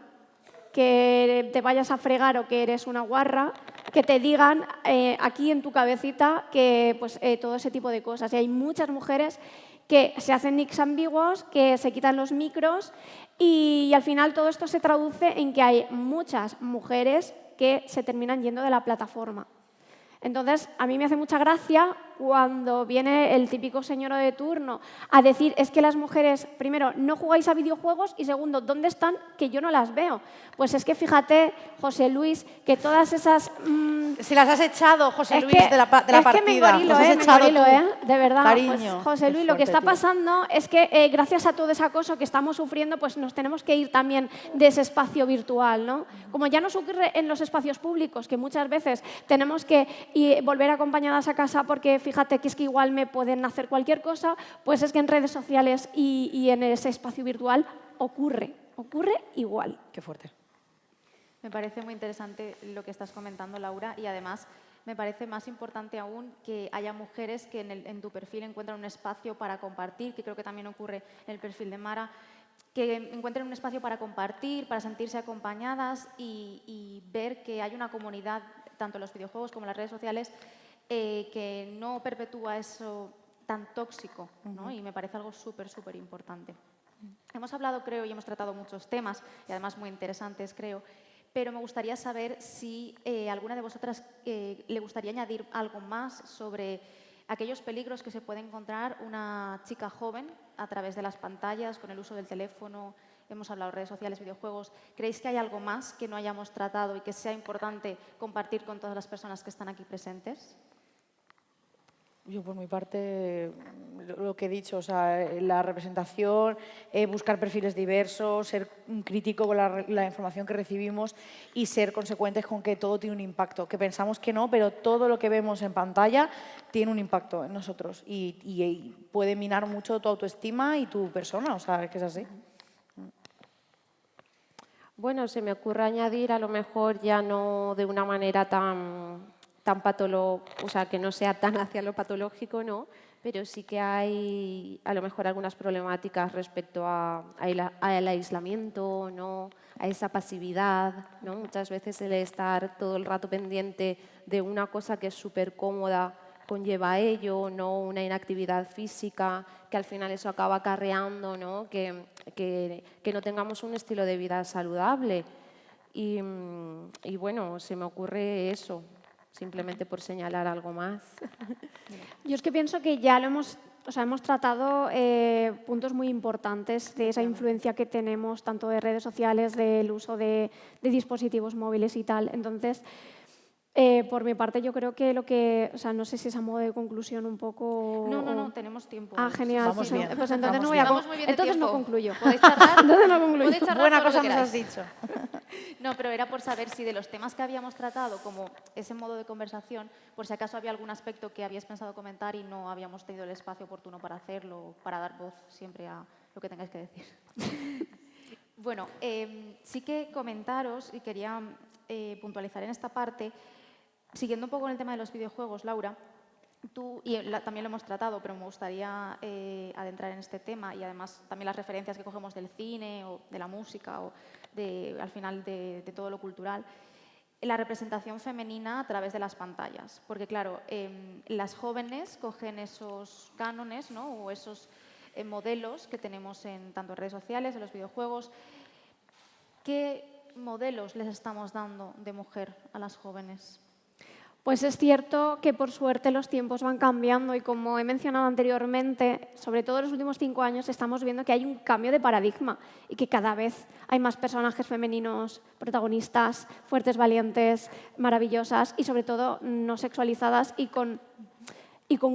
[SPEAKER 3] que te vayas a fregar o que eres una guarra, que te digan aquí en tu cabecita que todo ese tipo de cosas. Y hay muchas mujeres que se hacen nicks ambiguos, que se quitan los micros y al final todo esto se traduce en que hay muchas mujeres que se terminan yendo de la plataforma. Entonces, a mí me hace mucha gracia cuando viene el típico señor de turno a decir es que las mujeres, primero, no jugáis a videojuegos y segundo, ¿dónde están? Que yo no las veo. Pues es que fíjate, José Luis, que todas esas...
[SPEAKER 2] Si las has echado, José Luis, de la partida.
[SPEAKER 3] Es que me engorilo, de verdad.
[SPEAKER 2] Cariño.
[SPEAKER 3] Pues, José Luis, lo que está pasando es que gracias a todo ese acoso que estamos sufriendo, pues nos tenemos que ir también de ese espacio virtual, ¿no? Como ya nos ocurre en los espacios públicos, que muchas veces tenemos que y volver acompañadas a casa porque fíjate que es que igual me pueden hacer cualquier cosa, pues es que en redes sociales y en ese espacio virtual ocurre igual.
[SPEAKER 2] Qué fuerte.
[SPEAKER 1] Me parece muy interesante lo que estás comentando, Laura, y además me parece más importante aún que haya mujeres que en tu perfil encuentran un espacio para compartir, que creo que también ocurre en el perfil de Mara, que encuentren un espacio para compartir, para sentirse acompañadas y ver que hay una comunidad, tanto en los videojuegos como en las redes sociales, que no perpetúa eso tan tóxico, ¿no? Y me parece algo súper importante. Hemos hablado, creo, y hemos tratado muchos temas, y además muy interesantes, creo, pero me gustaría saber si alguna de vosotras le gustaría añadir algo más sobre aquellos peligros que se puede encontrar una chica joven a través de las pantallas, con el uso del teléfono. Hemos hablado de redes sociales, videojuegos. ¿Creéis que hay algo más que no hayamos tratado y que sea importante compartir con todas las personas que están aquí presentes?
[SPEAKER 2] Yo, por mi parte, lo que he dicho, o sea, la representación, buscar perfiles diversos, ser crítico con la información que recibimos y ser consecuentes con que todo tiene un impacto. Que pensamos que no, pero todo lo que vemos en pantalla tiene un impacto en nosotros y puede minar mucho tu autoestima y tu persona, o sea, es que es así.
[SPEAKER 4] Bueno, se me ocurre añadir, a lo mejor ya no de una manera tan o sea, que no sea tan hacia lo patológico, ¿no? Pero sí que hay a lo mejor algunas problemáticas respecto al aislamiento, ¿no? A esa pasividad, ¿no? Muchas veces el estar todo el rato pendiente de una cosa que es súper cómoda conlleva a ello, ¿no? Una inactividad física, que al final eso acaba acarreando, ¿no? Que no tengamos un estilo de vida saludable. Y bueno, se me ocurre eso, simplemente por señalar algo más.
[SPEAKER 3] Yo es que pienso que ya hemos tratado puntos muy importantes de esa influencia que tenemos, tanto de redes sociales, del uso de dispositivos móviles y tal. Entonces, por mi parte, yo creo que no sé si es a modo de conclusión un poco...
[SPEAKER 1] No, tenemos tiempo.
[SPEAKER 3] Ah, genial.
[SPEAKER 2] Vamos bien.
[SPEAKER 3] Pues entonces
[SPEAKER 2] Vamos
[SPEAKER 3] no voy a...
[SPEAKER 1] Vamos muy bien de
[SPEAKER 3] Entonces no
[SPEAKER 1] tiempo.
[SPEAKER 3] concluyo.
[SPEAKER 1] Podéis charlar.
[SPEAKER 3] Entonces no concluyo.
[SPEAKER 1] Podéis charlar
[SPEAKER 2] Buena
[SPEAKER 1] todo lo
[SPEAKER 2] cosa
[SPEAKER 1] que
[SPEAKER 2] nos has
[SPEAKER 1] queráis.
[SPEAKER 2] dicho.
[SPEAKER 1] No, pero era por saber si de los temas que habíamos tratado, como ese modo de conversación, por si acaso había algún aspecto que habíais pensado comentar y no habíamos tenido el espacio oportuno para hacerlo, para dar voz siempre a lo que tengáis que decir. Bueno, sí que comentaros, y quería puntualizar en esta parte, siguiendo un poco en el tema de los videojuegos, Laura, tú, y también lo hemos tratado, pero me gustaría adentrar en este tema y además también las referencias que cogemos del cine o de la música o al final de todo lo cultural, la representación femenina a través de las pantallas. Porque claro, las jóvenes cogen esos cánones, ¿no? O esos modelos que tenemos tanto en redes sociales, en los videojuegos. ¿Qué modelos les estamos dando de mujer a las jóvenes?
[SPEAKER 3] Pues es cierto que por suerte los tiempos van cambiando y como he mencionado anteriormente, sobre todo en los últimos 5 años estamos viendo que hay un cambio de paradigma y que cada vez hay más personajes femeninos, protagonistas, fuertes, valientes, maravillosas y sobre todo no sexualizadas y con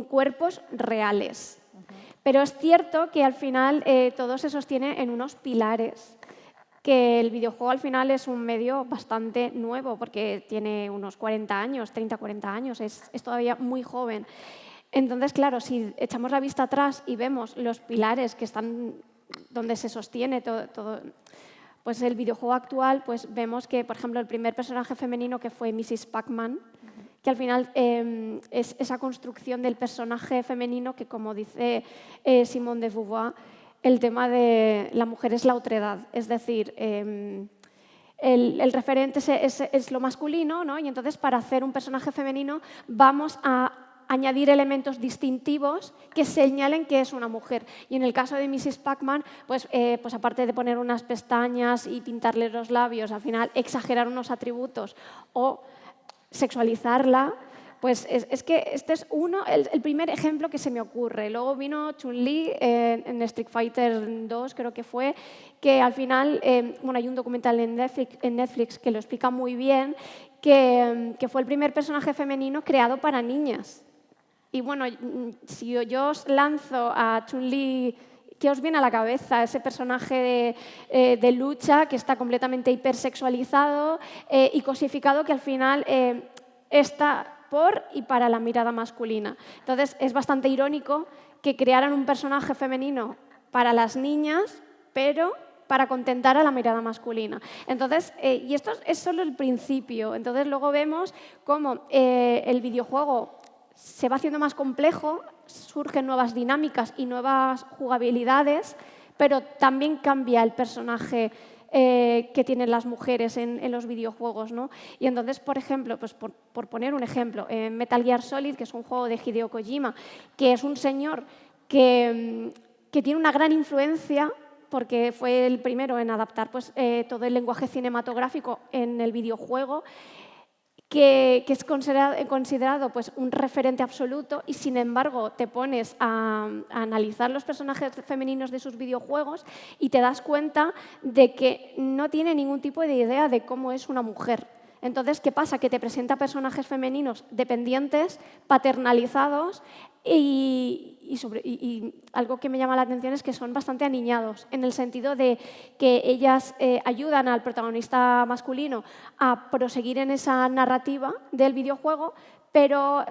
[SPEAKER 3] cuerpos reales. Pero es cierto que al final todo se sostiene en unos pilares, que el videojuego al final es un medio bastante nuevo porque tiene unos 40 años, 30, 40 años, es todavía muy joven. Entonces, claro, si echamos la vista atrás y vemos los pilares que están donde se sostiene todo, pues el videojuego actual, pues vemos que, por ejemplo, el primer personaje femenino que fue Mrs. Pac-Man, que al final es esa construcción del personaje femenino que, como dice Simone de Beauvoir, el tema de la mujer es la otredad, es decir, el referente es lo masculino, ¿no? Y entonces para hacer un personaje femenino vamos a añadir elementos distintivos que señalen que es una mujer. Y en el caso de Mrs. Pac-Man, pues aparte de poner unas pestañas y pintarle los labios, al final exagerar unos atributos o sexualizarla, pues es que este es el primer ejemplo que se me ocurre. Luego vino Chun-Li en Street Fighter 2, creo que fue, que al final, hay un documental en Netflix que lo explica muy bien, que fue el primer personaje femenino creado para niñas. Y bueno, si yo os lanzo a Chun-Li, ¿qué os viene a la cabeza? Ese personaje de lucha que está completamente hipersexualizado y cosificado, que al final está por y para la mirada masculina. Entonces, es bastante irónico que crearan un personaje femenino para las niñas, pero para contentar a la mirada masculina. Entonces, y esto es solo el principio. Entonces, luego vemos cómo el videojuego se va haciendo más complejo, surgen nuevas dinámicas y nuevas jugabilidades, pero también cambia el personaje que tienen las mujeres en los videojuegos, ¿no? Y entonces, por ejemplo, pues por poner un ejemplo, Metal Gear Solid, que es un juego de Hideo Kojima, que es un señor que tiene una gran influencia porque fue el primero en adaptar pues, todo el lenguaje cinematográfico en el videojuego, que es considerado pues, un referente absoluto, y sin embargo te pones a analizar los personajes femeninos de sus videojuegos y te das cuenta de que no tiene ningún tipo de idea de cómo es una mujer. Entonces, ¿qué pasa? Que te presenta personajes femeninos dependientes, paternalizados, y algo que me llama la atención es que son bastante aniñados, en el sentido de que ellas ayudan al protagonista masculino a proseguir en esa narrativa del videojuego, pero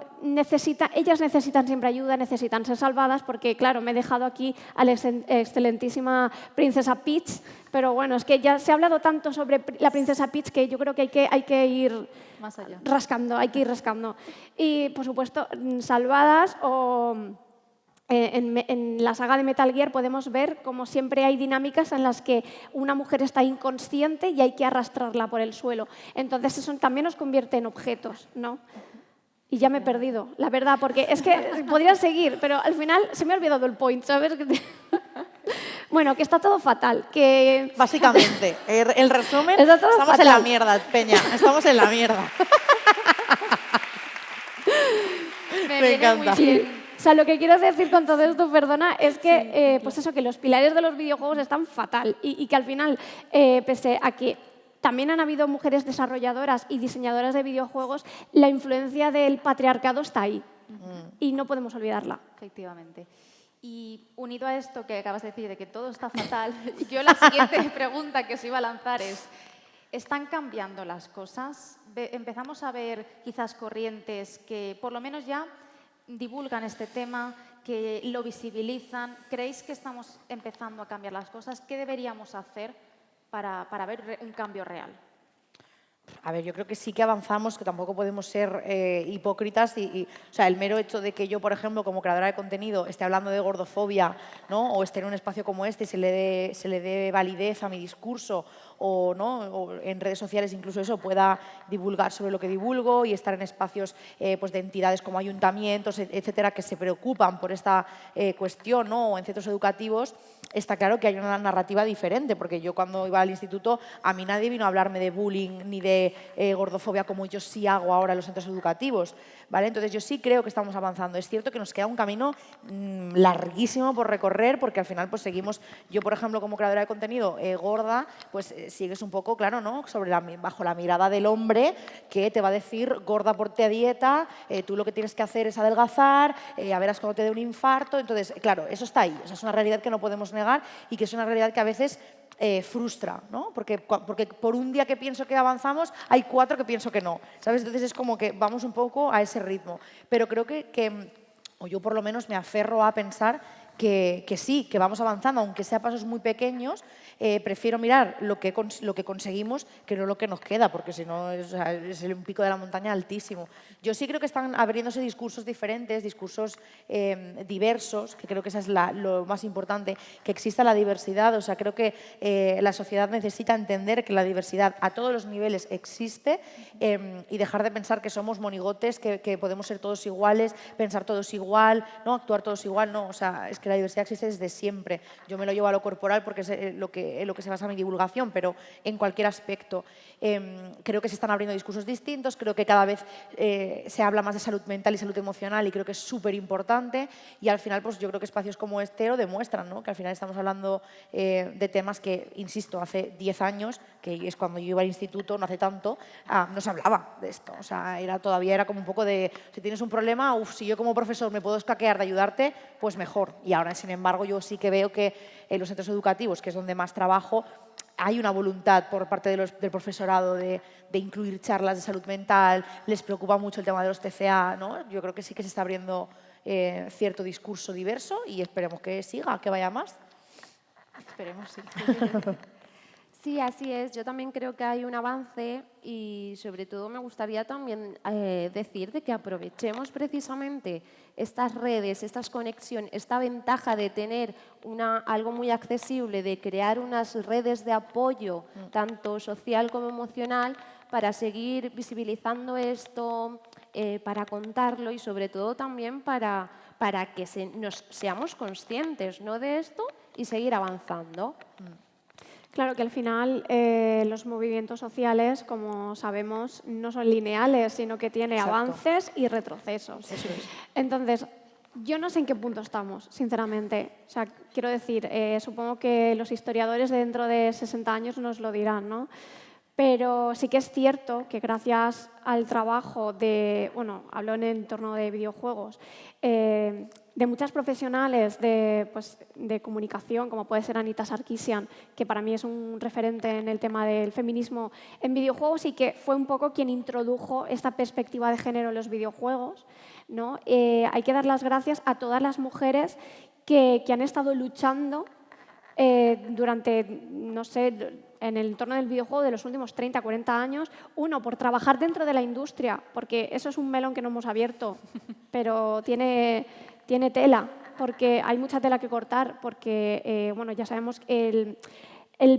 [SPEAKER 3] ellas necesitan siempre ayuda, necesitan ser salvadas, porque, claro, me he dejado aquí a la excelentísima princesa Peach, pero bueno, es que ya se ha hablado tanto sobre la princesa Peach que yo creo que hay que ir
[SPEAKER 1] Más allá.
[SPEAKER 3] rascando, hay que ir rascando. Y, por supuesto, salvadas o... En la saga de Metal Gear podemos ver cómo siempre hay dinámicas en las que una mujer está inconsciente y hay que arrastrarla por el suelo. Entonces eso también nos convierte en objetos, ¿no? Y ya me he perdido, la verdad, porque es que podría seguir, pero al final se me ha olvidado el point, ¿sabes? Bueno, que está todo fatal, que...
[SPEAKER 2] Básicamente, el resumen,
[SPEAKER 3] Está todo
[SPEAKER 2] estamos
[SPEAKER 3] fatal.
[SPEAKER 2] en la mierda, Peña, estamos en la mierda. Me
[SPEAKER 1] viene
[SPEAKER 2] encanta.
[SPEAKER 1] muy bien.
[SPEAKER 3] O sea, lo que quiero decir con todo esto, perdona, es que, pues eso, que los pilares de los videojuegos están fatal y que al final, pese a que también han habido mujeres desarrolladoras y diseñadoras de videojuegos, la influencia del patriarcado está ahí y no podemos olvidarla.
[SPEAKER 1] Efectivamente. Y unido a esto que acabas de decir, de que todo está fatal, yo la siguiente pregunta que os iba a lanzar es, ¿están cambiando las cosas? Empezamos a ver quizás corrientes que por lo menos ya divulgan este tema, que lo visibilizan. ¿Creéis que estamos empezando a cambiar las cosas? ¿Qué deberíamos hacer para ver un cambio real?
[SPEAKER 2] A ver, yo creo que sí que avanzamos, que tampoco podemos ser hipócritas. O sea, el mero hecho de que yo, por ejemplo, como creadora de contenido, esté hablando de gordofobia, ¿no? O esté en un espacio como este y se le dé validez a mi discurso, o en redes sociales incluso eso, pueda divulgar sobre lo que divulgo y estar en espacios pues de entidades como ayuntamientos, etcétera, que se preocupan por esta cuestión, ¿no? O en centros educativos, está claro que hay una narrativa diferente, porque yo cuando iba al instituto a mí nadie vino a hablarme de bullying ni de gordofobia como yo sí hago ahora en los centros educativos, ¿vale? Entonces yo sí creo que estamos avanzando. Es cierto que nos queda un camino larguísimo por recorrer, porque al final pues seguimos, yo por ejemplo como creadora de contenido gorda, pues sigues un poco, claro, ¿no? Bajo la mirada del hombre que te va a decir gorda, ponte a dieta, tú lo que tienes que hacer es adelgazar, a verás cuando te dé un infarto. Entonces, claro, eso está ahí, o sea, es una realidad que no podemos negar y que es una realidad que a veces frustra, ¿no? Porque por un día que pienso que avanzamos, hay 4 que pienso que no, ¿sabes? Entonces es como que vamos un poco a ese ritmo. Pero creo o yo por lo menos me aferro a pensar que sí, que vamos avanzando, aunque sea a pasos muy pequeños. Prefiero mirar lo que conseguimos que no lo que nos queda, porque si no es un pico de la montaña altísimo. Yo sí creo que están abriéndose discursos diferentes, discursos diversos, que creo que eso es lo más importante, que exista la diversidad. O sea, creo que la sociedad necesita entender que la diversidad a todos los niveles existe y dejar de pensar que somos monigotes, que podemos ser todos iguales, pensar todos igual, ¿no? Actuar todos igual. No, o sea, es que la diversidad existe desde siempre. Yo me lo llevo a lo corporal porque es lo que se basa mi divulgación, pero en cualquier aspecto. Creo que se están abriendo discursos distintos, creo que cada vez se habla más de salud mental y salud emocional y creo que es súper importante, y al final pues yo creo que espacios como este lo demuestran, ¿no? Que al final estamos hablando de temas que, insisto, hace 10 años, que es cuando yo iba al instituto, no hace tanto, no se hablaba de esto. O sea, todavía era como un poco de, si tienes un problema, si yo como profesor me puedo escaquear de ayudarte, pues mejor. Y ahora, sin embargo, yo sí que veo que en los centros educativos, que es donde más trabajo, hay una voluntad por parte del profesorado de incluir charlas de salud mental, les preocupa mucho el tema de los TCA, ¿no? Yo creo que sí que se está abriendo cierto discurso diverso y esperemos que siga, que vaya más.
[SPEAKER 1] Esperemos, sí.
[SPEAKER 4] Sí, así es. Yo también creo que hay un avance y sobre todo me gustaría también decir de que aprovechemos precisamente estas redes, estas conexiones, esta ventaja de tener algo muy accesible, de crear unas redes de apoyo, tanto social como emocional, para seguir visibilizando esto, para contarlo y sobre todo también para que seamos conscientes, ¿no?, de esto y seguir avanzando.
[SPEAKER 3] Claro que al final los movimientos sociales, como sabemos, no son lineales, sino que tiene
[SPEAKER 2] Exacto.
[SPEAKER 3] avances y retrocesos.
[SPEAKER 2] Eso es.
[SPEAKER 3] Entonces, yo no sé en qué punto estamos, sinceramente. O sea, quiero decir, supongo que los historiadores de dentro de 60 años nos lo dirán, ¿no? Pero sí que es cierto que gracias al trabajo hablo en el entorno de videojuegos, de muchas profesionales de comunicación, como puede ser Anita Sarkeesian, que para mí es un referente en el tema del feminismo en videojuegos y que fue un poco quien introdujo esta perspectiva de género en los videojuegos, ¿no? Hay que dar las gracias a todas las mujeres que han estado luchando durante, no sé, en el entorno del videojuego de los últimos 30, 40 años, por trabajar dentro de la industria, porque eso es un melón que no hemos abierto, pero tiene tela, porque hay mucha tela que cortar, porque ya sabemos el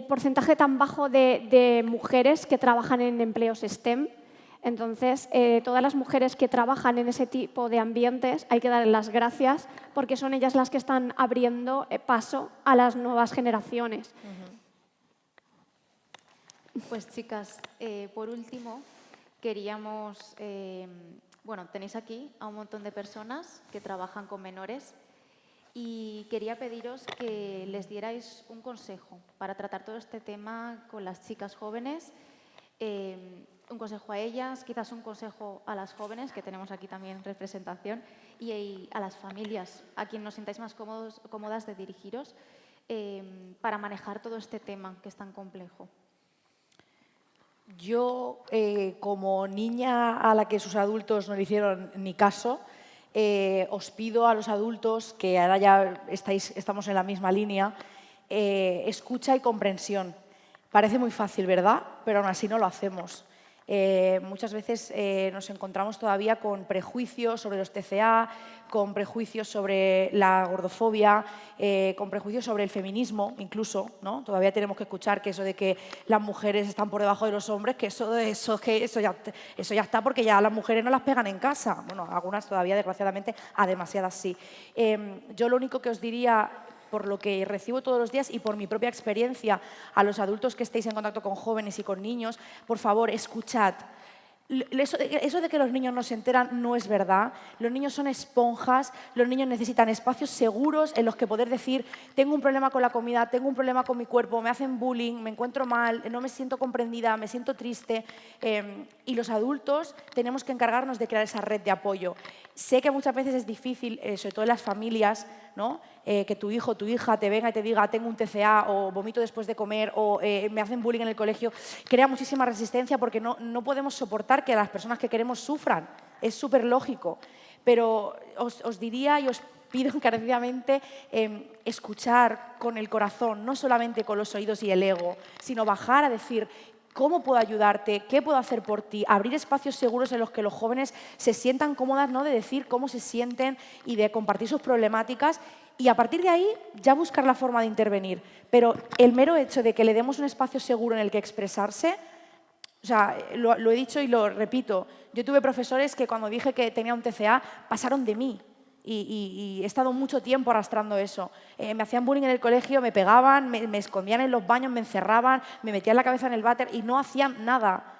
[SPEAKER 3] porcentaje tan bajo de mujeres que trabajan en empleos STEM. Entonces, todas las mujeres que trabajan en ese tipo de ambientes hay que darles las gracias porque son ellas las que están abriendo paso a las nuevas generaciones.
[SPEAKER 1] Pues chicas, por último, queríamos, tenéis aquí a un montón de personas que trabajan con menores y quería pediros que les dierais un consejo para tratar todo este tema con las chicas jóvenes, un consejo a ellas, quizás un consejo a las jóvenes, que tenemos aquí también representación, y a las familias, a quien nos sintáis más cómodas de dirigiros, para manejar todo este tema que es tan complejo.
[SPEAKER 2] Yo, como niña a la que sus adultos no le hicieron ni caso, os pido a los adultos, que ahora ya estamos en la misma línea, escucha y comprensión. Parece muy fácil, ¿verdad? Pero aún así no lo hacemos. Muchas veces nos encontramos todavía con prejuicios sobre los TCA, con prejuicios sobre la gordofobia, con prejuicios sobre el feminismo incluso, ¿no? Todavía tenemos que escuchar que eso de que las mujeres están por debajo de los hombres, que eso ya está porque ya las mujeres no las pegan en casa. Bueno, algunas todavía, desgraciadamente, a demasiadas sí. Yo lo único que os diría, por lo que recibo todos los días y por mi propia experiencia, a los adultos que estéis en contacto con jóvenes y con niños, por favor, escuchad. Eso de que los niños no se enteran no es verdad. Los niños son esponjas, los niños necesitan espacios seguros en los que poder decir: tengo un problema con la comida, tengo un problema con mi cuerpo, me hacen bullying, me encuentro mal, no me siento comprendida, me siento triste. Y los adultos tenemos que encargarnos de crear esa red de apoyo. Sé que muchas veces es difícil, sobre todo en las familias, ¿no? Que tu hijo o tu hija te venga y te diga: tengo un TCA, o vomito después de comer, o me hacen bullying en el colegio. Crea muchísima resistencia porque no podemos soportar que las personas que queremos sufran. Es súper lógico. Pero os diría y os pido encarecidamente escuchar con el corazón, no solamente con los oídos y el ego, sino bajar a decir: ¿cómo puedo ayudarte? ¿Qué puedo hacer por ti? Abrir espacios seguros en los que los jóvenes se sientan cómodas, ¿no?, de decir cómo se sienten y de compartir sus problemáticas. Y a partir de ahí ya buscar la forma de intervenir. Pero el mero hecho de que le demos un espacio seguro en el que expresarse, o sea, lo he dicho y lo repito, yo tuve profesores que cuando dije que tenía un TCA pasaron de mí y he estado mucho tiempo arrastrando eso. Me hacían bullying en el colegio, me pegaban, me escondían en los baños, me encerraban, me metían la cabeza en el váter y no hacían nada.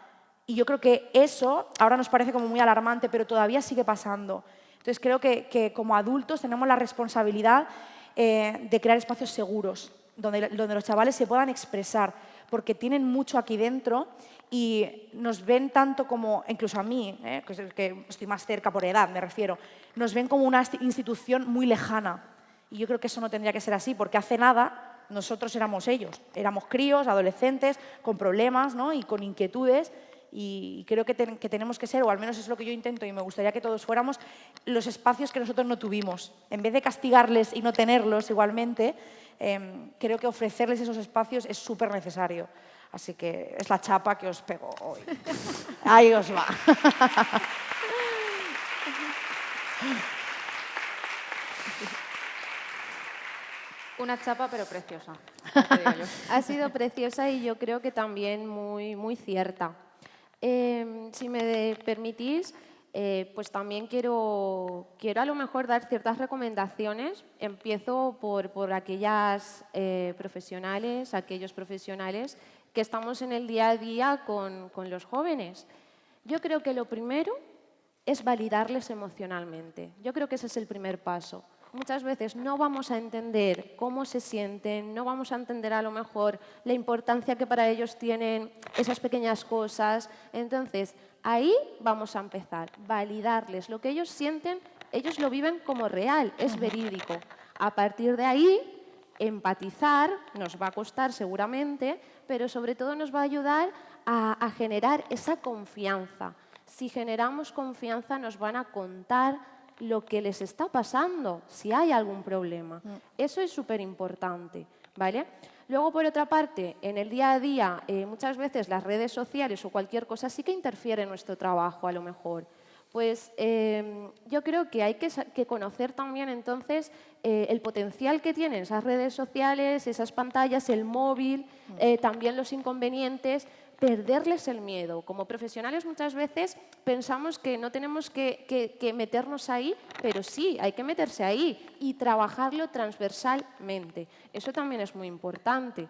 [SPEAKER 2] Y yo creo que eso ahora nos parece como muy alarmante, pero todavía sigue pasando. Entonces creo que como adultos tenemos la responsabilidad de crear espacios seguros donde los chavales se puedan expresar, porque tienen mucho aquí dentro y nos ven tanto como, incluso a mí, que estoy más cerca por edad, me refiero, nos ven como una institución muy lejana. Y yo creo que eso no tendría que ser así, porque hace nada nosotros éramos ellos. Éramos críos, adolescentes, con problemas, ¿no? Y con inquietudes. Y creo que tenemos que ser, o al menos es lo que yo intento y me gustaría que todos fuéramos, los espacios que nosotros no tuvimos. En vez de castigarles y no tenerlos igualmente, creo que ofrecerles esos espacios es súper necesario. Así que es la chapa que os pego hoy. Ahí os va.
[SPEAKER 1] Una chapa, pero preciosa, ya te digo yo.
[SPEAKER 4] Ha sido preciosa y yo creo que también muy cierta. Si me permitís, pues también quiero a lo mejor dar ciertas recomendaciones. Empiezo por aquellas profesionales, aquellos profesionales que estamos en el día a día con los jóvenes. Yo creo que lo primero es validarles emocionalmente. Yo creo que ese es el primer paso. Muchas veces no vamos a entender cómo se sienten, no vamos a entender a lo mejor la importancia que para ellos tienen esas pequeñas cosas. Entonces, ahí vamos a empezar, validarles lo que ellos sienten, ellos lo viven como real, es verídico. A partir de ahí, empatizar, nos va a costar seguramente, pero sobre todo nos va a ayudar a generar esa confianza. Si generamos confianza, nos van a contar lo que les está pasando, si hay algún problema. Eso es súper importante, ¿vale? Luego, por otra parte, en el día a día, muchas veces las redes sociales o cualquier cosa sí que interfiere en nuestro trabajo, a lo mejor. Pues yo creo que hay que conocer también, entonces, el potencial que tienen esas redes sociales, esas pantallas, el móvil, también los inconvenientes, perderles el miedo. Como profesionales muchas veces pensamos que no tenemos que meternos ahí, pero sí, hay que meterse ahí y trabajarlo transversalmente. Eso también es muy importante.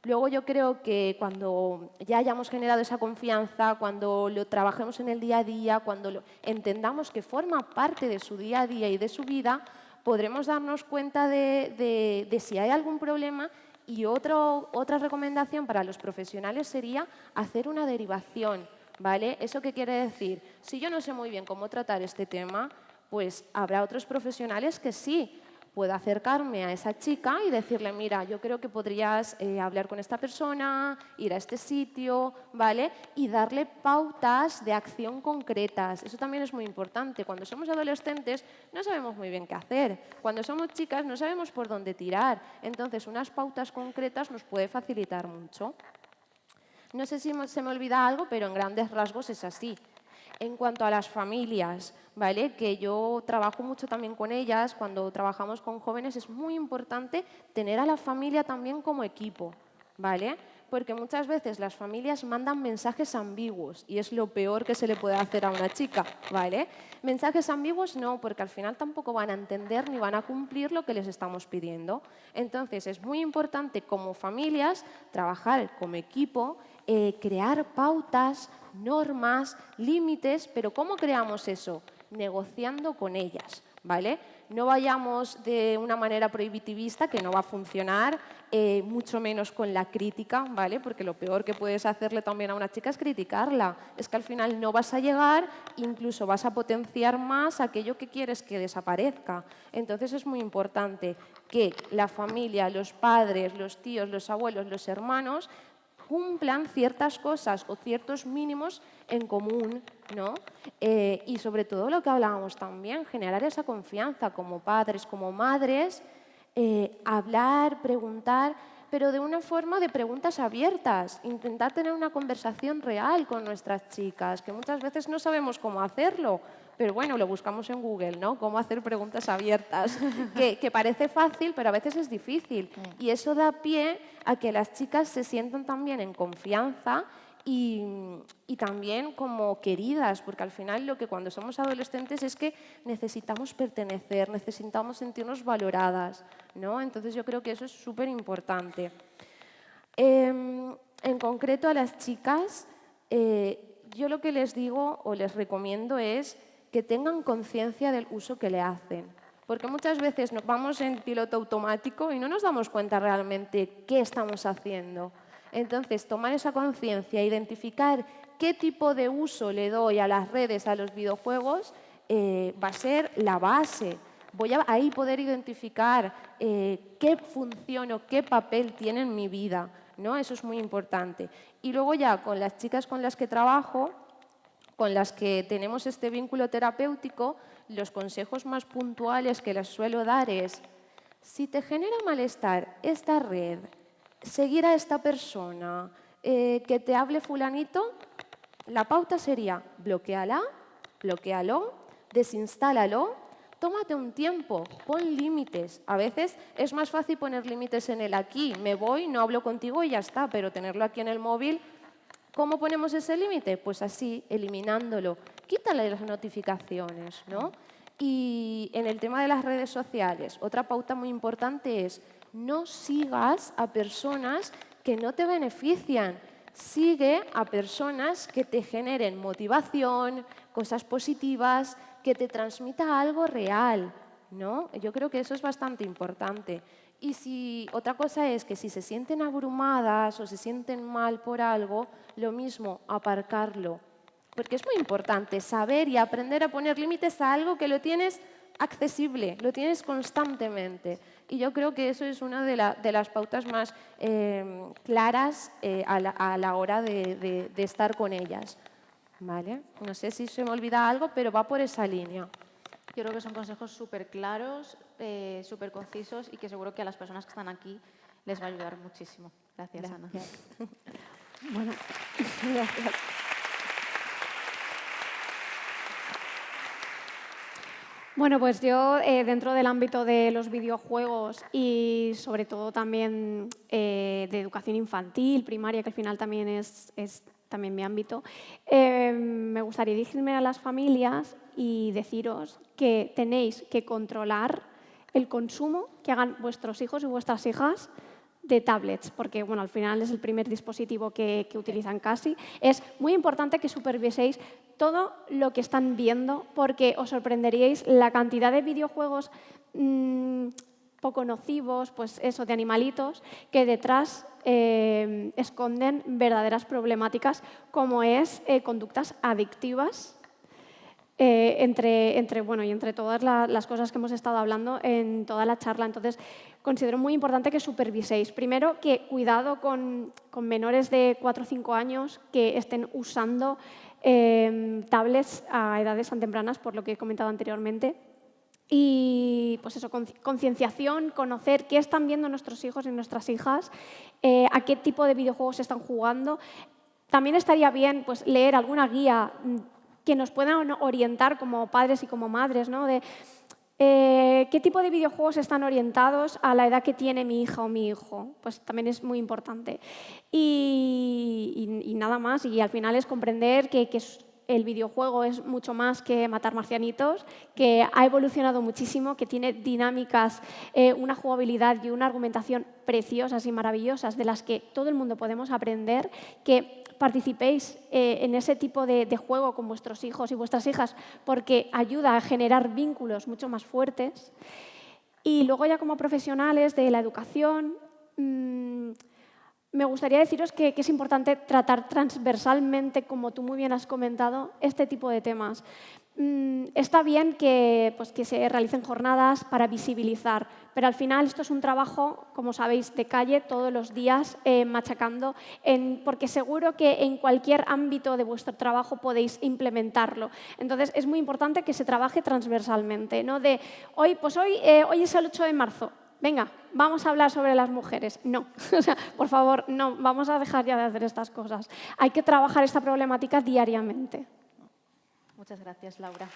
[SPEAKER 4] Luego yo creo que cuando ya hayamos generado esa confianza, cuando lo trabajemos en el día a día, cuando entendamos que forma parte de su día a día y de su vida, podremos darnos cuenta de si hay algún problema. Y otra recomendación para los profesionales sería hacer una derivación, ¿vale? ¿Eso qué quiere decir? Si yo no sé muy bien cómo tratar este tema, pues habrá otros profesionales que sí. Puedo acercarme a esa chica y decirle, mira, yo creo que podrías hablar con esta persona, ir a este sitio, ¿vale? Y darle pautas de acción concretas. Eso también es muy importante. Cuando somos adolescentes no sabemos muy bien qué hacer. Cuando somos chicas no sabemos por dónde tirar. Entonces, unas pautas concretas nos puede facilitar mucho. No sé si se me olvida algo, pero en grandes rasgos es así. En cuanto a las familias, ¿vale? Que yo trabajo mucho también con ellas, cuando trabajamos con jóvenes es muy importante tener a la familia también como equipo, ¿vale? Porque muchas veces las familias mandan mensajes ambiguos y es lo peor que se le puede hacer a una chica, ¿vale? Mensajes ambiguos no, porque al final tampoco van a entender ni van a cumplir lo que les estamos pidiendo. Entonces es muy importante como familias trabajar como equipo, crear pautas, normas, límites, pero ¿cómo creamos eso? Negociando con ellas, ¿vale? No vayamos de una manera prohibitivista, que no va a funcionar, mucho menos con la crítica, ¿vale? Porque lo peor que puedes hacerle también a una chica es criticarla. Es que al final no vas a llegar, incluso vas a potenciar más aquello que quieres que desaparezca. Entonces es muy importante que la familia, los padres, los tíos, los abuelos, los hermanos cumplan ciertas cosas o ciertos mínimos en común, ¿no? Y sobre todo lo que hablábamos también, generar esa confianza como padres, como madres, hablar, preguntar, pero de una forma de preguntas abiertas, intentar tener una conversación real con nuestras chicas, que muchas veces no sabemos cómo hacerlo, pero bueno, lo buscamos en Google, ¿no? Cómo hacer preguntas abiertas, que parece fácil, pero a veces es difícil. Y eso da pie a que las chicas se sientan también en confianza y también como queridas, porque al final lo que cuando somos adolescentes es que necesitamos pertenecer, necesitamos sentirnos valoradas, ¿no? Entonces yo creo que eso es súper importante. En concreto a las chicas, yo lo que les digo o les recomiendo es que tengan conciencia del uso que le hacen. Porque muchas veces nos vamos en piloto automático y no nos damos cuenta realmente qué estamos haciendo. Entonces, tomar esa conciencia, identificar qué tipo de uso le doy a las redes, a los videojuegos, va a ser la base voy a ahí poder identificar qué función o qué papel tiene en mi vida, ¿no? Eso es muy importante. Y luego ya con las chicas con las que trabajo, con las que tenemos este vínculo terapéutico, los consejos más puntuales que les suelo dar es: si te genera malestar esta red, seguir a esta persona, que te hable fulanito, la pauta sería bloquéala, bloquéalo, desinstálalo, tómate un tiempo, pon límites. A veces es más fácil poner límites en el aquí, me voy, no hablo contigo y ya está, pero tenerlo aquí en el móvil, ¿cómo ponemos ese límite? Pues así, eliminándolo. Quítale las notificaciones, ¿no? Y en el tema de las redes sociales, otra pauta muy importante es: no sigas a personas que no te benefician. Sigue a personas que te generen motivación, cosas positivas, que te transmita algo real, ¿no? Yo creo que eso es bastante importante. Y otra cosa es que si se sienten abrumadas o se sienten mal por algo, lo mismo, aparcarlo. Porque es muy importante saber y aprender a poner límites a algo que lo tienes accesible, lo tienes constantemente. Y yo creo que eso es una de las pautas más claras a la hora de estar con ellas. ¿Vale? No sé si se me olvida algo, pero va por esa línea.
[SPEAKER 1] Yo creo que son consejos súper claros, súper concisos y que seguro que a las personas que están aquí les va a ayudar muchísimo. Gracias, Ana.
[SPEAKER 3] Bueno, gracias. Bueno, pues yo dentro del ámbito de los videojuegos y sobre todo también de educación infantil, primaria, que al final también es también mi ámbito, me gustaría dirigirme a las familias y deciros que tenéis que controlar el consumo que hagan vuestros hijos y vuestras hijas de tablets, porque bueno, al final es el primer dispositivo que utilizan casi. Es muy importante que superviséis todo lo que están viendo, porque os sorprenderíais la cantidad de videojuegos poco nocivos, pues eso, de animalitos, que detrás esconden verdaderas problemáticas, como es conductas adictivas, entre todas las cosas que hemos estado hablando en toda la charla. Entonces, considero muy importante que superviséis. Primero, que cuidado con menores de 4 o 5 años que estén usando tablets a edades tan tempranas, por lo que he comentado anteriormente. Y pues eso, concienciación, conocer qué están viendo nuestros hijos y nuestras hijas, a qué tipo de videojuegos están jugando. También estaría bien pues, leer alguna guía que nos puedan orientar como padres y como madres, ¿no? De qué tipo de videojuegos están orientados a la edad que tiene mi hija o mi hijo. Pues también es muy importante. Y nada más. Y al final es comprender que el videojuego es mucho más que matar marcianitos, que ha evolucionado muchísimo, que tiene dinámicas, una jugabilidad y una argumentación preciosas y maravillosas de las que todo el mundo podemos aprender, que participéis en ese tipo de juego con vuestros hijos y vuestras hijas, porque ayuda a generar vínculos mucho más fuertes. Y luego ya como profesionales de la educación, me gustaría deciros que es importante tratar transversalmente, como tú muy bien has comentado, este tipo de temas. Está bien que se realicen jornadas para visibilizar, pero al final esto es un trabajo, como sabéis, de calle todos los días, machacando, porque seguro que en cualquier ámbito de vuestro trabajo podéis implementarlo. Entonces, es muy importante que se trabaje transversalmente, no de hoy es el 8 de marzo. Venga, vamos a hablar sobre las mujeres. No, o sea, por favor, no, vamos a dejar ya de hacer estas cosas. Hay que trabajar esta problemática diariamente.
[SPEAKER 1] Muchas gracias, Laura.